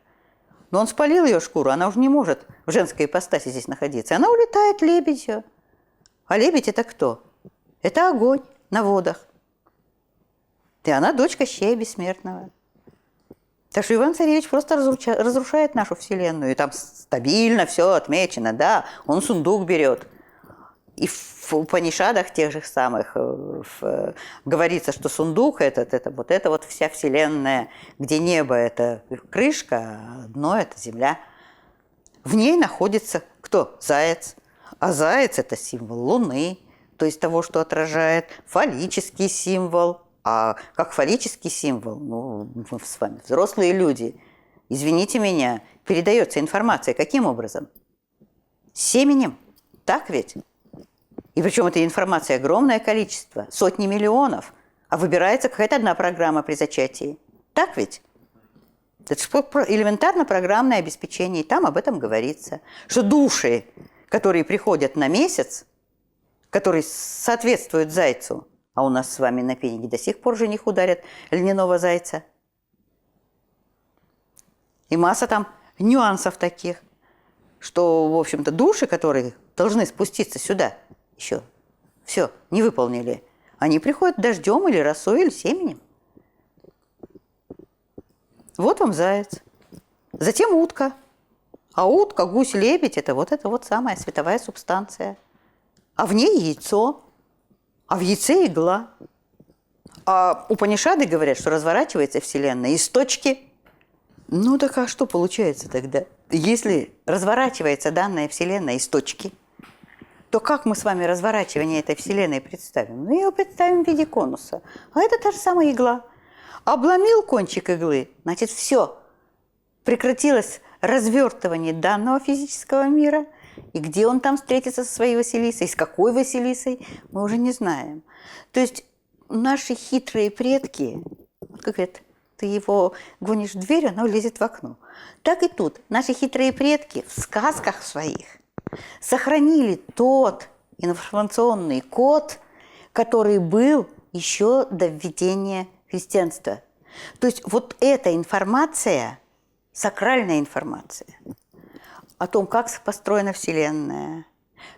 Но он спалил ее шкуру, она уже не может в женской ипостаси здесь находиться. Она улетает лебедью. А лебедь – это кто? Это огонь на водах. И она дочь Кощея Бессмертного. Так что Иван-Царевич просто разрушает нашу Вселенную. И там стабильно все отмечено, да, он сундук берет. И в Упанишадах тех же самых говорится, что сундук это вот вся Вселенная, где небо – это крышка, а дно – это земля. В ней находится кто? Заяц. А заяц – это символ Луны, то есть того, что отражает, фаллический символ. А как фаллический символ, ну, мы с вами взрослые люди, извините меня, передается информация каким образом? Семенем, так ведь? И причем этой информации огромное количество, сотни миллионов, а выбирается какая-то одна программа при зачатии. Так ведь? Это же элементарно программное обеспечение, и там об этом говорится, что души, которые приходят на месяц, которые соответствуют зайцу, а у нас с вами на пениге до сих пор жених ударят льняного зайца. И масса там нюансов таких, что, в общем-то, души, которые должны спуститься сюда, еще все не выполнили, они приходят дождем или росой, или семенем. Вот вам заяц. Затем утка. А утка, гусь, лебедь – это вот самая световая субстанция. А в ней яйцо. А в яйце игла. А Упанишады говорят, что разворачивается Вселенная из точки. Ну так а что получается тогда? Если разворачивается данная Вселенная из точки, то как мы с вами разворачивание этой Вселенной представим? Мы ее представим в виде конуса. А это та же самая игла. Обломил кончик иглы, значит, все. Прекратилось развертывание данного физического мира. И где он там встретится со своей Василисой, с какой Василисой, мы уже не знаем. То есть наши хитрые предки, как говорят, ты его гонишь в дверь, оно лезет в окно. Так и тут. Наши хитрые предки в сказках своих сохранили тот информационный код, который был еще до введения христианства. То есть вот эта информация, сакральная информация, о том, как построена Вселенная,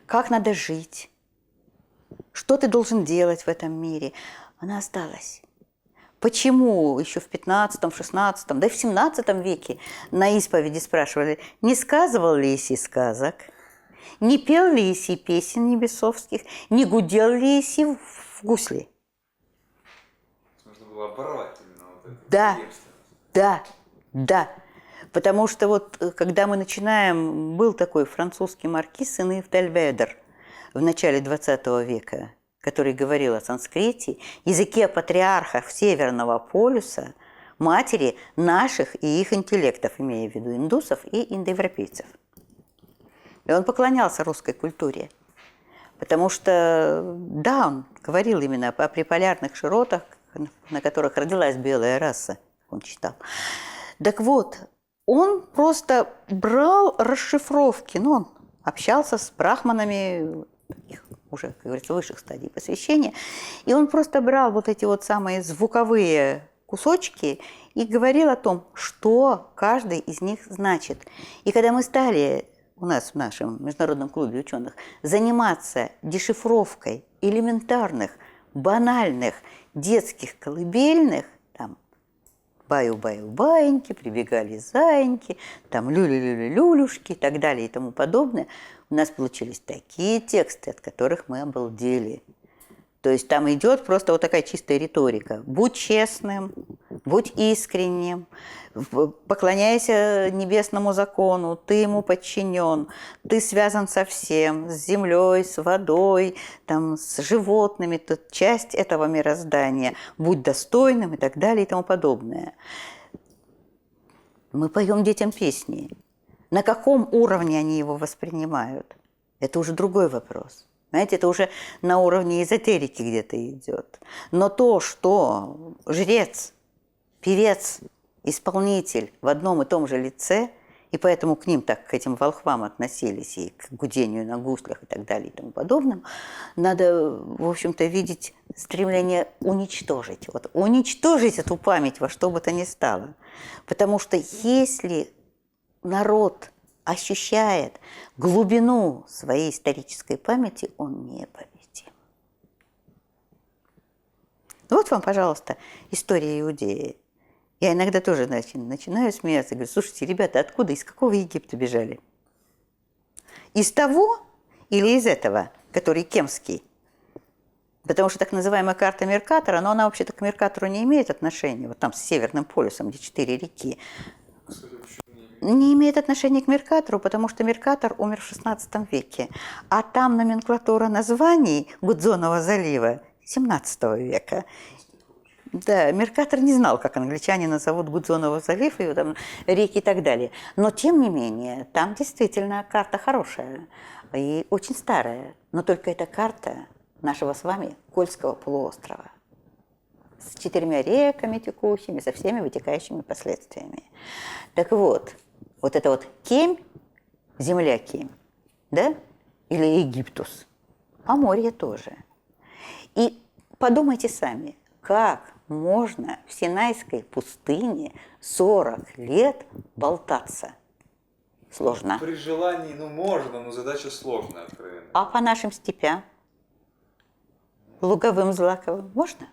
как надо жить, что ты должен делать в этом мире, она осталась. Почему еще в 15, 16, да и в 17 веке на исповеди спрашивали, не сказывал ли Иси сказок, не пел ли Иси песен небесовских, не гудел ли Иси в гусли? Нужно было оборвать именно вот это. Да. Потому что вот когда мы начинаем, был такой французский маркиз Ингвальд Дальведер в начале 20 века, который говорил о санскрите, языке патриархов Северного полюса, матери наших и их интеллектов, имея в виду индусов и индоевропейцев. И он поклонялся русской культуре, потому что, да, он говорил именно о приполярных широтах, на которых родилась белая раса, он читал. Так вот, он просто брал расшифровки, он общался с брахманами, таких уже, как говорится, высших стадий посвящения, и он просто брал вот эти вот самые звуковые кусочки и говорил о том, что каждый из них значит. И когда мы стали у нас в нашем международном клубе ученых заниматься дешифровкой элементарных, банальных детских колыбельных, там, баю-баю-баиньки, прибегали заиньки, там люли-люли-люлюшки и так далее и тому подобное, у нас получились такие тексты, от которых мы обалдели. То есть там идет просто вот такая чистая риторика. Будь честным, будь искренним, поклоняйся небесному закону, ты ему подчинен, ты связан со всем, с землей, с водой, там, с животными, ты часть этого мироздания, будь достойным и так далее и тому подобное. Мы поем детям песни. На каком уровне они его воспринимают? Это уже другой вопрос. Знаете, это уже на уровне эзотерики где-то идет. Но то, что жрец, певец, исполнитель в одном и том же лице И поэтому к ним так, к этим волхвам относились, и к гудению на гуслях и так далее и тому подобным. Надо, в общем-то, видеть стремление уничтожить. Вот уничтожить эту память во что бы то ни стало. Потому что если народ ощущает глубину своей исторической памяти, он непобедим. Вот вам, пожалуйста, история Иудеи. Я иногда тоже начинаю смеяться, говорю, слушайте, ребята, откуда, из какого Египта бежали? Из того или из этого, который кемский? Потому что так называемая карта Меркатора, но она вообще-то к Меркатору не имеет отношения, вот там с Северным полюсом, где 4 реки. Не имеет отношения к Меркатору, потому что Меркатор умер в XVI веке, а там номенклатура названий Гудзонова залива 17 века. Да, Меркатор не знал, как англичане назовут Гудзонов залив, и там реки и так далее. Но, тем не менее, там действительно карта хорошая и очень старая. Но только эта карта нашего с вами Кольского полуострова. С 4 реками текущими, со всеми вытекающими последствиями. Так вот, вот это вот Кемь, земля Кемь, да? Или Египтус, Поморье тоже. И подумайте сами, как можно в Синайской пустыне 40 лет болтаться? Сложно. При желании, можно, но задача сложная, откровенно. А по нашим степям? Луговым, злаковым можно?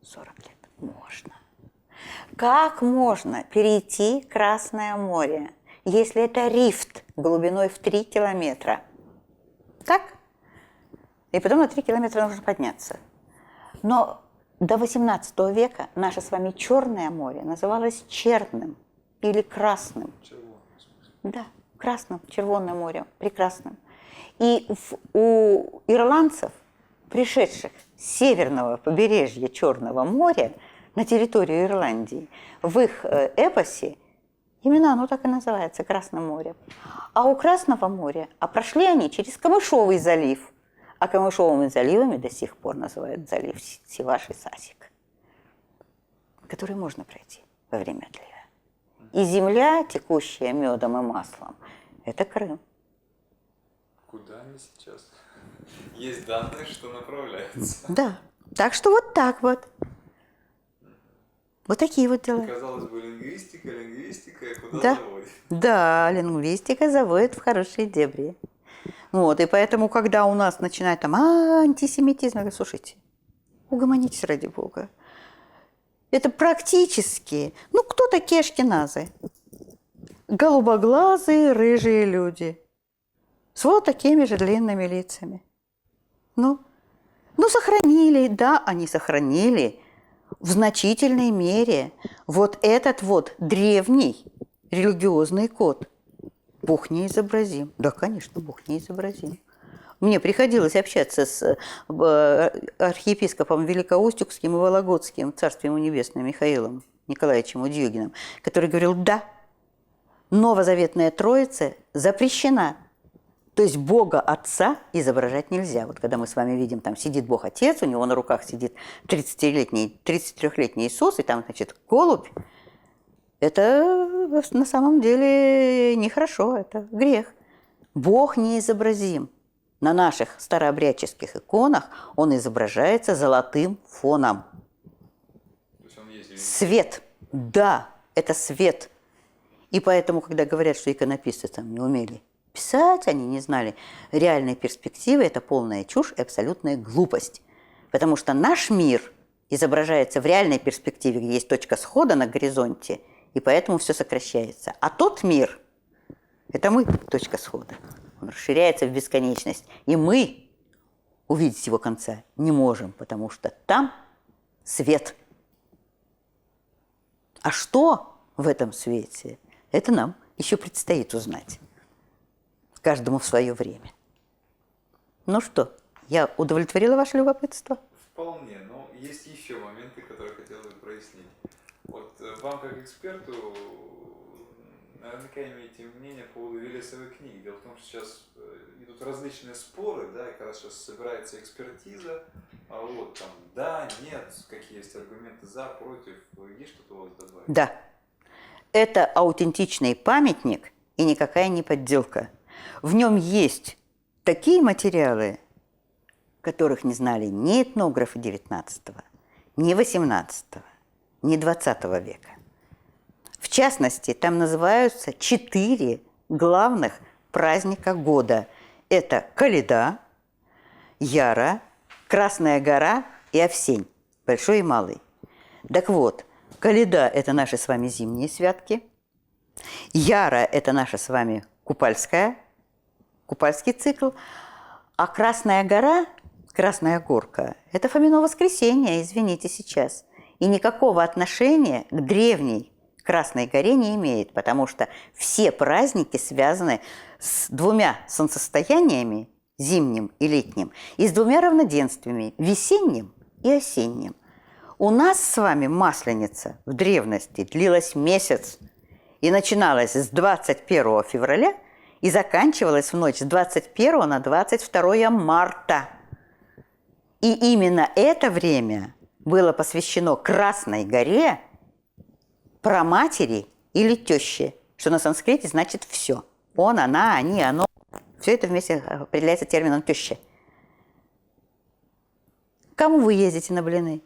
40 лет. Можно. Как можно перейти Красное море, если это рифт глубиной в 3 километра? Так? И потом на 3 километра нужно подняться. Но до XVIII века наше с вами Черное море называлось Черным или Красным. Да, Красным, Червонным морем, прекрасным. И у ирландцев, пришедших с северного побережья Черного моря на территорию Ирландии, в их эпосе именно оно так и называется, Красным морем. А у Красного моря, прошли они через Камышовый залив, а Камышовыми заливами до сих пор называют залив Сиваш и Сасик, который можно пройти во время отлива. И земля, текущая медом и маслом, это Крым. Куда они сейчас? Есть данные, что направляются. Да. Так что вот так вот. Вот такие вот дела. Казалось бы, лингвистика, куда Да. заводит? Да, лингвистика заводит в хорошие дебри. Вот, и поэтому, когда у нас начинают там антисемитизм, я говорю, слушайте, угомонитесь ради Бога. Это практически, кто такие ашкеназы? Голубоглазые, рыжие люди. С вот такими же длинными лицами. Сохранили, да, они сохранили в значительной мере вот этот вот древний религиозный код. Бог неизобразим. Да, конечно, Бог неизобразим. Мне приходилось общаться с архиепископом Великоустюгским и Вологодским, царствие ему небесное, Михаилом Николаевичем Удьюгиным, который говорил, да, новозаветная Троица запрещена. То есть Бога Отца изображать нельзя. Вот когда мы с вами видим, там сидит Бог Отец, у него на руках сидит 33-летний Иисус, и там, значит, голубь. Это на самом деле нехорошо, это грех. Бог неизобразим. На наших старообрядческих иконах он изображается золотым фоном. То есть он есть Свет. Да, это свет. И поэтому, когда говорят, что иконописцы там не умели писать, они не знали реальной перспективы, это полная чушь и абсолютная глупость. Потому что наш мир изображается в реальной перспективе, где есть точка схода на горизонте, и поэтому все сокращается. А тот мир – это мы, точка схода. Он расширяется в бесконечность. И мы увидеть его конца не можем, потому что там свет. А что в этом свете, это нам еще предстоит узнать. Каждому в свое время. Ну что, я удовлетворила ваше любопытство? Вполне, но есть еще моменты, которые хотел бы прояснить. Вот вам, как эксперту, наверняка имеете мнение по поводу Велесовой книги. Дело в том, что сейчас идут различные споры, да, и как раз сейчас собирается экспертиза, да, нет, какие есть аргументы за, против, есть что-то у вас добавить? Да. Это аутентичный памятник и никакая не подделка. В нем есть такие материалы, которых не знали ни этнографы XIX, ни XVIII, ни XX века. В частности, там называются 4 главных праздника года. Это Каледа, Яра, Красная гора и Овсень, большой и малый. Так вот, Каледа – это наши с вами зимние святки. Яра – это наша с вами купальский цикл. А Красная гора, Красная горка – это Фомино воскресенье, извините сейчас. И никакого отношения к древней Красной горе не имеет, потому что все праздники связаны с 2 солнцестояниями, зимним и летним, и с 2 равноденствиями, весенним и осенним. У нас с вами Масленица в древности длилась месяц и начиналась с 21 февраля и заканчивалась в ночь с 21 на 22 марта. И именно это время было посвящено Красной горе, праматери или теще, что на санскрите значит «все». Он, она, они, оно. Все это вместе определяется термином «теща». К кому вы ездите на блины?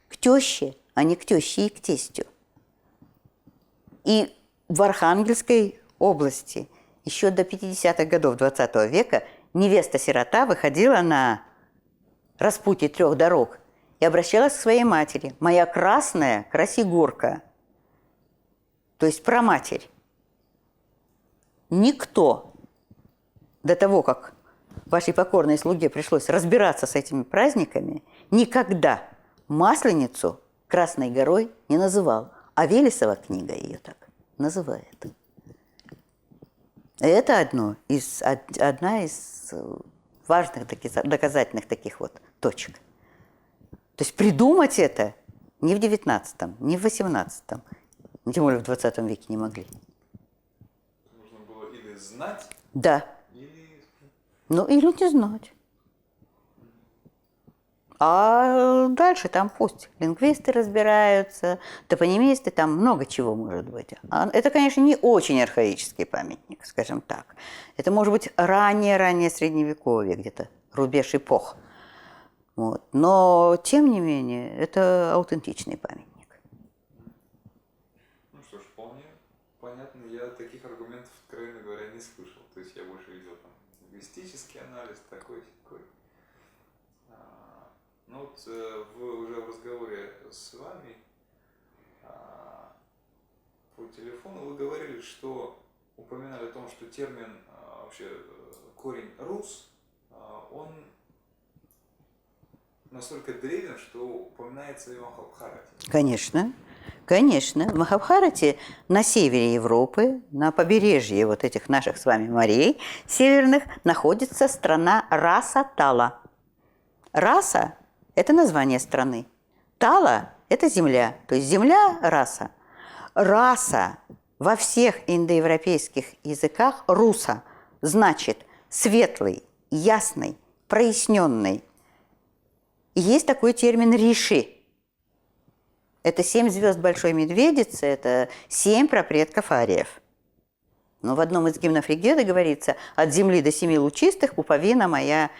К теще, а не к теще и к тестю. И в Архангельской области еще до 50-х годов 20 века невеста-сирота выходила на распутье 3 дорог и обращалась к своей матери. «Моя красная красигорка», то есть праматерь. Никто до того, как вашей покорной слуге пришлось разбираться с этими праздниками, никогда Масленицу Красной горой не называл. А Велесова книга ее так называет. Это одна из важных доказательных таких вот точек. То есть придумать это ни в XIX, ни в XVIII, тем более в XX веке не могли. Нужно было или знать, да. или... Ну, или не знать. А дальше там пусть лингвисты разбираются, топонимисты, там много чего может быть. Это, конечно, не очень архаический памятник, скажем так. Это может быть раннее Средневековье, где-то рубеж эпох. Вот. Но, тем не менее, это аутентичный памятник. Ну что ж, вполне понятно. Я таких аргументов, откровенно говоря, не слышал. То есть я больше видел там лингвистический анализ, такой. Ну вот вы уже в разговоре с вами по телефону вы говорили, что упоминали о том, что термин, вообще корень «рус», он настолько древен, что упоминается и в Махабхарате. Конечно, конечно. В Махабхарате на севере Европы, на побережье вот этих наших с вами морей северных, находится страна Раса-Тала. Раса – это название страны. Тала – это земля, то есть земля – раса. Раса во всех индоевропейских языках руса значит светлый, ясный, проясненный. И есть такой термин риши. Это 7 звезд Большой Медведицы, это 7 прапредков ариев. Но в одном из гимнов Ригведы говорится: «От земли до 7 лучистых пуповина моя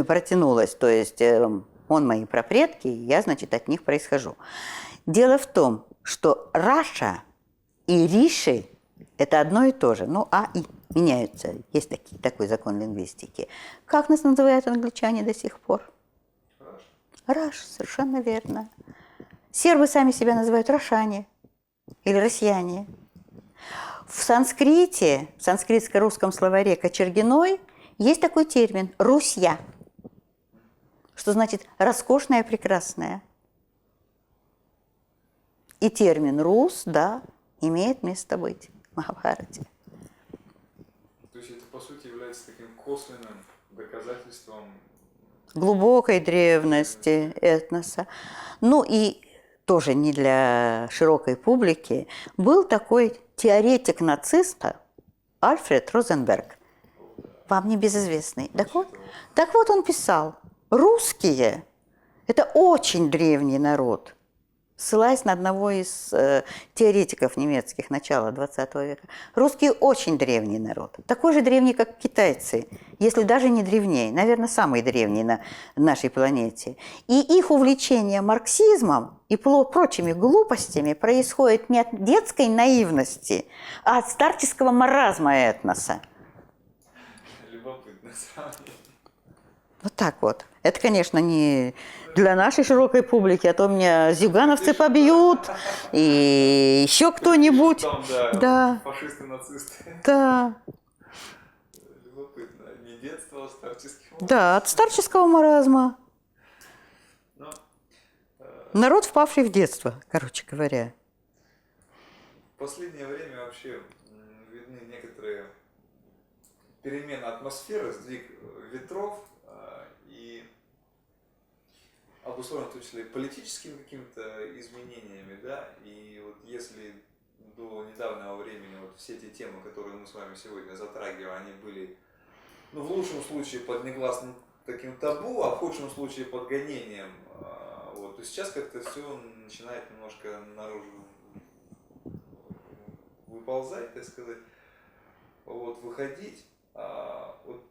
протянулась». То есть он мои прапредки, и я, значит, от них происхожу. Дело в том, что Раша и Риши – это одно и то же. Ну, А и меняются. Есть такой закон лингвистики. Как нас называют англичане до сих пор? Раш, совершенно верно. Сербы сами себя называют рошане или россияне. В санскрите, в санскритско-русском словаре Кочергиной есть такой термин «русья», что значит «роскошная, прекрасная». И термин «рус», да, имеет место быть в Махабхарате. То есть это, по сути, является таким косвенным доказательством глубокой древности этноса. Ну и тоже не для широкой публики, был такой теоретик нациста Альфред Розенберг, вам небезызвестный. Так вот он писал: русские – это очень древний народ ссылаясь на одного из теоретиков немецких начала XX века. Русские очень древний народ. Такой же древний, как китайцы, если даже не древнее. Наверное, самый древний на нашей планете. И их увлечение марксизмом и прочими глупостями происходит не от детской наивности, а от старческого маразма этноса. Любопытно сравнение. Вот так вот. Это, конечно, не для нашей широкой публики, а то меня зюгановцы побьют, и еще кто-нибудь. Там, Да. фашисты, нацисты. Да. Любопытно. Не детство, а старческий маразм. Да, от старческого маразма. Ну, Народ, впавший в детство, короче говоря. в последнее время вообще видны некоторые перемены атмосферы, сдвиг ветров, и обусловлено в том числе и политическими какими-то изменениями, да, и вот если до недавнего времени вот все эти темы, которые мы с вами сегодня затрагиваем, они были, ну, в лучшем случае под негласным таким табу, а в худшем случае под гонением, вот, то сейчас как-то все начинает немножко наружу выползать, так сказать, вот, выходить. Вот,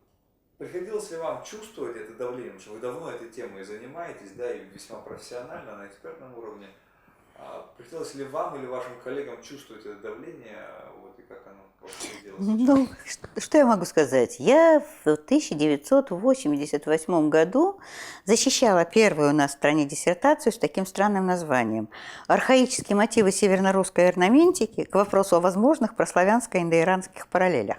приходилось ли вам чувствовать это давление, потому что вы давно этой темой занимаетесь, да, и весьма профессионально, на экспертном уровне. Приходилось ли вам или вашим коллегам чувствовать это давление, вот, и как оно делалось? Ну, что я могу сказать? Я в 1988 году защищала первую у нас в стране диссертацию с таким странным названием «Архаические мотивы северно-русской орнаментики к вопросу о возможных прославянско-индоиранских параллелях».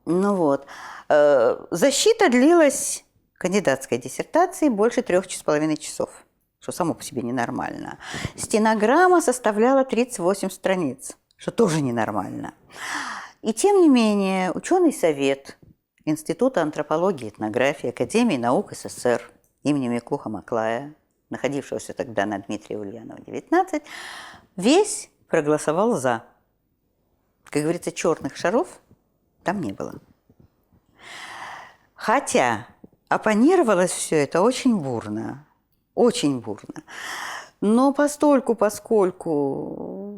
Ну вот. Защита длилась, кандидатской диссертации, больше 3,5 часов, что само по себе ненормально. Стенограмма составляла 38 страниц, что тоже ненормально. И тем не менее, ученый совет Института антропологии и этнографии Академии наук СССР имени Миклуха Маклая, находившегося тогда на Дмитрия Ульянова, 19, весь проголосовал «за». Как говорится, черных шаров там не было. Хотя оппонировалось все это очень бурно, очень бурно. Но поскольку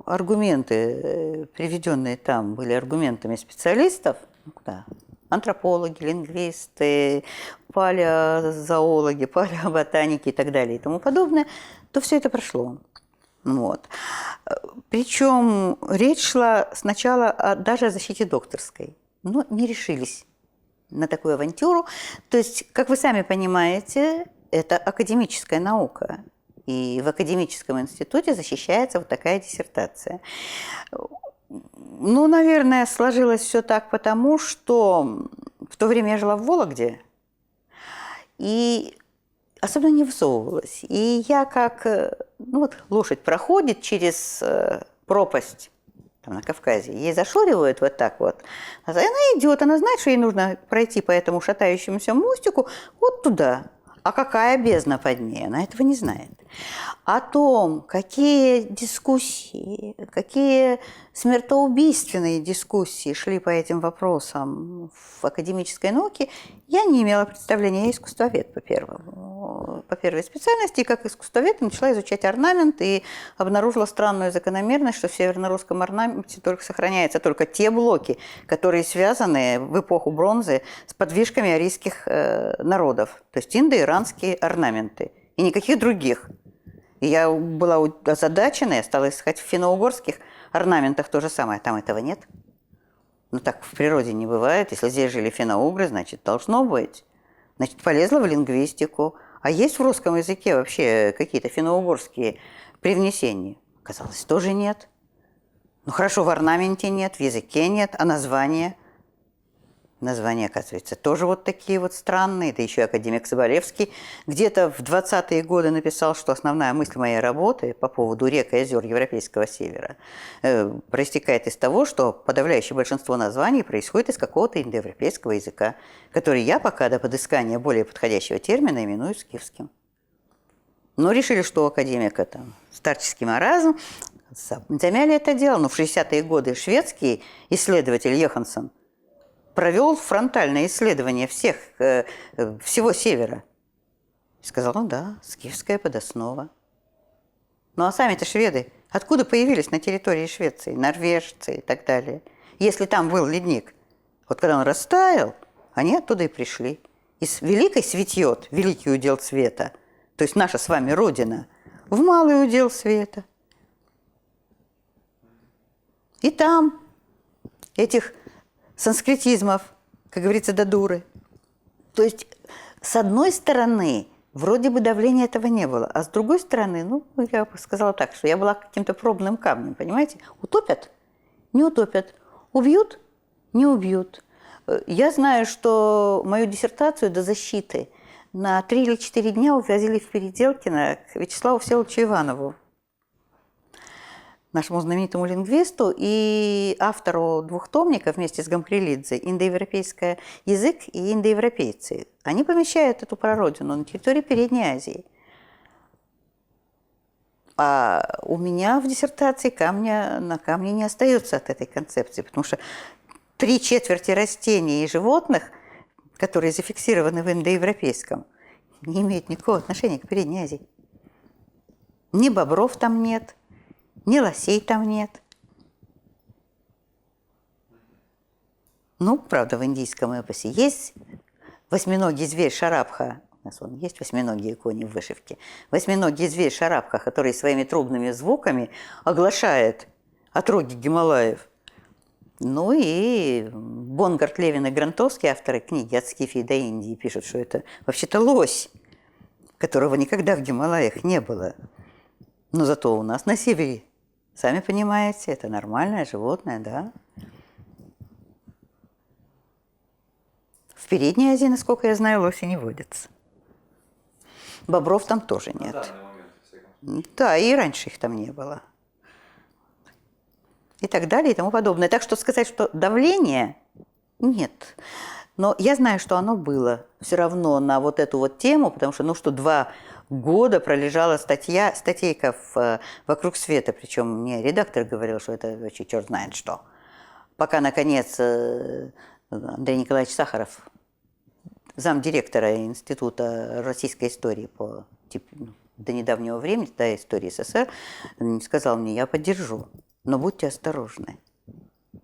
аргументы, приведенные там, были аргументами специалистов, да, антропологи, лингвисты, палеозоологи, палеоботаники и так далее и тому подобное, то все это прошло. Вот. Причем речь шла сначала даже о защите докторской, но не решились на такую авантюру. То есть, как вы сами понимаете, это академическая наука. И в академическом институте защищается вот такая диссертация. Ну, наверное, сложилось все так потому, что в то время я жила в Вологде и особенно не высовывалась. И я как, ну вот лошадь проходит через пропасть там, на Кавказе, ей зашоривают вот так вот. Она идет, она знает, что ей нужно пройти по этому шатающемуся мостику вот туда. А какая бездна под ней, она этого не знает. О том, какие дискуссии, какие смертоубийственные дискуссии шли по этим вопросам в академической науке, я не имела представления. Я искусствовед по первой специальности, и как искусствовед начала изучать орнамент и обнаружила странную закономерность, что в северно-русском орнаменте только сохраняются только те блоки, которые связаны в эпоху бронзы с подвижками арийских народов, то есть индоиранские орнаменты, и никаких других. И я была озадачена, я стала искать в финно-угорских орнаментах то же самое, там этого нет. Ну так в природе не бывает, если здесь жили финно-угры, значит должно быть. Значит, полезла в лингвистику. А есть в русском языке вообще какие-то финно-угорские привнесения? Оказалось, тоже нет. Ну хорошо, в орнаменте нет, в языке нет, а названия? Названия, оказывается, тоже вот такие вот странные. Это еще академик Соболевский где-то в 20-е годы написал, что основная мысль моей работы по поводу рек и озер Европейского Севера проистекает из того, что подавляющее большинство названий происходит из какого-то индоевропейского языка, который я пока до подыскания более подходящего термина именую скифским. Но решили, что у академика там старческий маразм, замяли это дело. Но в 60-е годы шведский исследователь Йоханссон провел фронтальное исследование всего севера. И сказал, ну да, скифская подоснова. Ну а сами-то шведы откуда появились на территории Швеции, норвежцы и так далее? Если там был ледник, вот когда он растаял, они оттуда и пришли. Из великой светьет, великий удел света, то есть наша с вами Родина, в малый удел света. И там этих санскритизмов, как говорится, до дуры. То есть, с одной стороны, вроде бы давления этого не было, а с другой стороны, ну, я бы сказала так, что я была каким-то пробным камнем, понимаете? Утопят? Не утопят. Убьют? Не убьют. Я знаю, что мою диссертацию до защиты на 3 или 4 дня увозили в Переделкино к Вячеславу Всеволодовичу Иванову, нашему знаменитому лингвисту и автору 2 томников вместе с Гампрелидзе «Индоевропейский язык» и «Индоевропейцы». Они помещают эту прародину на территории Передней Азии. А у меня в диссертации камня на камне не остается от этой концепции, потому что 3/4 растений и животных, которые зафиксированы в индоевропейском, не имеют никакого отношения к Передней Азии. Ни бобров там нет, ни лосей там нет. Ну, правда, в индийском эпосе есть восьминогий зверь Шарабха. У нас вон есть восьминогие кони в вышивке. Восьминогий зверь Шарабха, который своими трубными звуками оглашает отроги Гималаев. Ну и Бонгард, Левин и Грантовский, авторы книги «От Скифии до Индии», пишут, что это вообще-то лось, которого никогда в Гималаях не было. Но зато у нас на севере, сами понимаете, это нормальное животное, да. В Передней Азии, насколько я знаю, лоси не водятся. Бобров там тоже нет. На данный момент, во всяком случае. Да, и раньше их там не было. И так далее, и тому подобное. Так что сказать, что давление – нет. Но я знаю, что оно было все равно на вот эту вот тему, потому что, 2 года пролежала статейка «Вокруг света», причем мне редактор говорил, что это вообще черт знает что. Пока, наконец, Андрей Николаевич Сахаров, замдиректора Института российской истории до недавнего времени, до истории СССР, сказал мне: я поддержу, но будьте осторожны.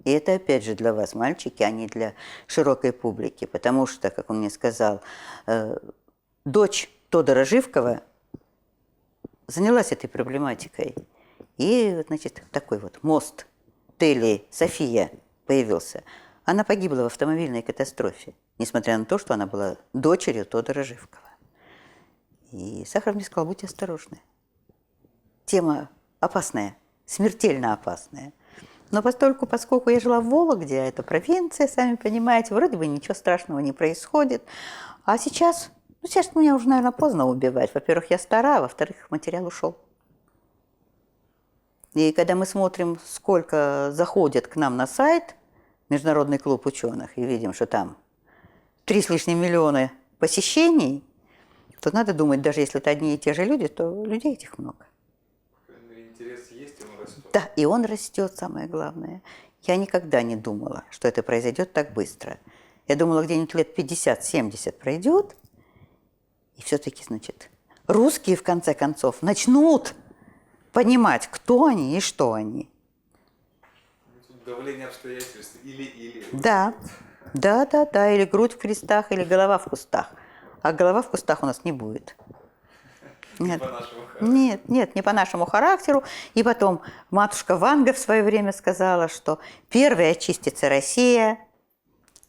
И это опять же для вас, мальчики, а не для широкой публики, потому что, как он мне сказал, дочь Тодора Живкова занялась этой проблематикой. И, значит, такой вот мост Тели София появился. Она погибла в автомобильной катастрофе, несмотря на то, что она была дочерью Тодора Живкова. И Сахаров мне сказал: будьте осторожны. Тема опасная, смертельно опасная. Но поскольку я жила в Вологде, а это провинция, сами понимаете, вроде бы ничего страшного не происходит. А сейчас меня уже, наверное, поздно убивать. Во-первых, я стара, а во-вторых, материал ушел. И когда мы смотрим, сколько заходят к нам на сайт Международный клуб ученых, и видим, что там 3 с лишним миллиона посещений, то надо думать, даже если это одни и те же люди, то людей этих много. Интерес есть, и он растет. Да, и он растет, самое главное. Я никогда не думала, что это произойдет так быстро. Я думала, где-нибудь лет 50-70 пройдет, и все-таки, значит, русские, в конце концов, начнут понимать, кто они и что они. Тут давление обстоятельств или. Да, или грудь в крестах, или голова в кустах. А голова в кустах у нас не будет. Не по нашему характеру. Нет, не по нашему характеру. И потом матушка Ванга в свое время сказала, что первой очистится Россия,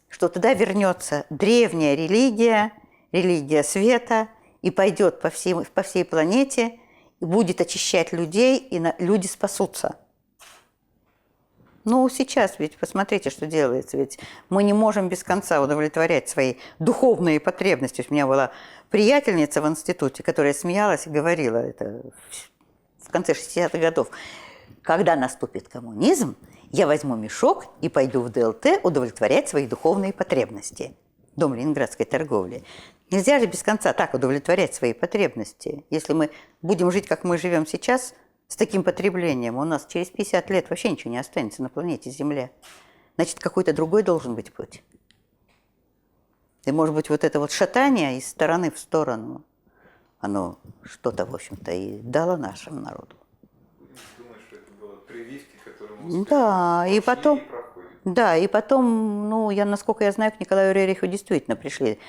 что туда вернется древняя религия, религия света, и пойдет по всей планете, и будет очищать людей, и люди спасутся. Ну, сейчас ведь посмотрите, что делается. Ведь мы не можем без конца удовлетворять свои духовные потребности. У меня была приятельница в институте, которая смеялась и говорила это в конце 60-х годов: когда наступит коммунизм, я возьму мешок и пойду в ДЛТ удовлетворять свои духовные потребности. Дом ленинградской торговли. Нельзя же без конца так удовлетворять свои потребности. Если мы будем жить, как мы живем сейчас, с таким потреблением, у нас через 50 лет вообще ничего не останется на планете Земля. Значит, какой-то другой должен быть путь. И, может быть, вот это вот шатание из стороны в сторону, оно что-то, в общем-то, и дало нашему народу. успех. Да, и Пошли потом... проходят. Да, и потом, ну, насколько я знаю, к Николаю Рериху действительно пришли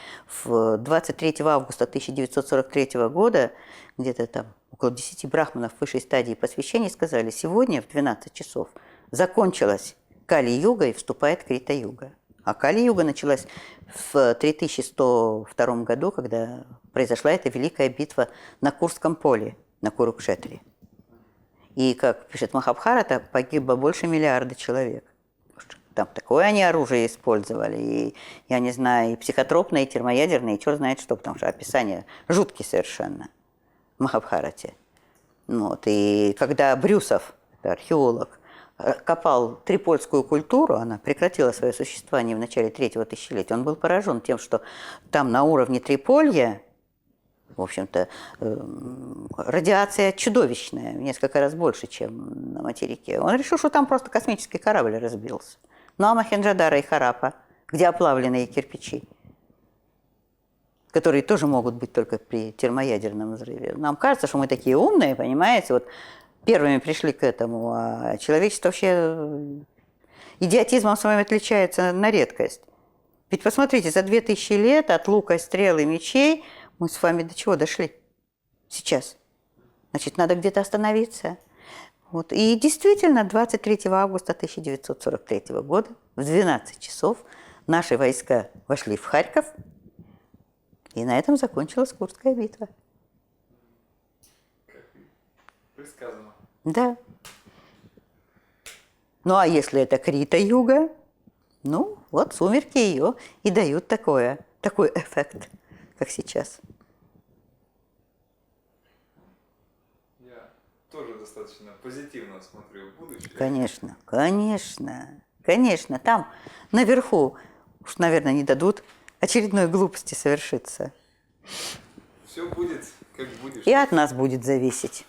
23 августа 1943 года, где-то там около 10 брахманов высшей стадии посвящения сказали, сегодня в 12 часов закончилась Кали-юга и вступает Крита-юга. А Кали-юга началась в 3102 году, когда произошла эта великая битва на Курском поле, на Курукшетре. И, как пишет Махабхарата, погибло больше миллиарда человек. Там такое они оружие использовали, и, я не знаю, и психотропное, и термоядерное, и черт знает что, потому что описание жуткие совершенно в Махабхарате. Вот. И когда Брюсов, это археолог, копал трипольскую культуру, она прекратила свое существование в начале третьего тысячелетия, он был поражен тем, что там на уровне Триполья, в общем-то, радиация чудовищная, в несколько раз больше, чем на материке. Он решил, что там просто космический корабль разбился. Ну а Мохенджодара и Харапа, где оплавленные кирпичи, которые тоже могут быть только при термоядерном взрыве. Нам кажется, что мы такие умные, понимаете, вот первыми пришли к этому, а человечество вообще идиотизмом своим отличается на редкость. Ведь посмотрите, за 2000 лет от лука, стрел и мечей мы с вами до чего дошли сейчас? Значит, надо где-то остановиться. Вот. И действительно, 23 августа 1943 года в 12 часов наши войска вошли в Харьков, и на этом закончилась Курская битва. Как и предсказано. Да. Ну а если это Крита-юга, ну вот сумерки ее и дают такой эффект, как сейчас. Я тоже достаточно позитивно смотрю в будущее. Конечно, конечно, конечно. Там наверху уж, наверное, не дадут очередной глупости совершиться. Все будет, как будет. И от нас будет зависеть.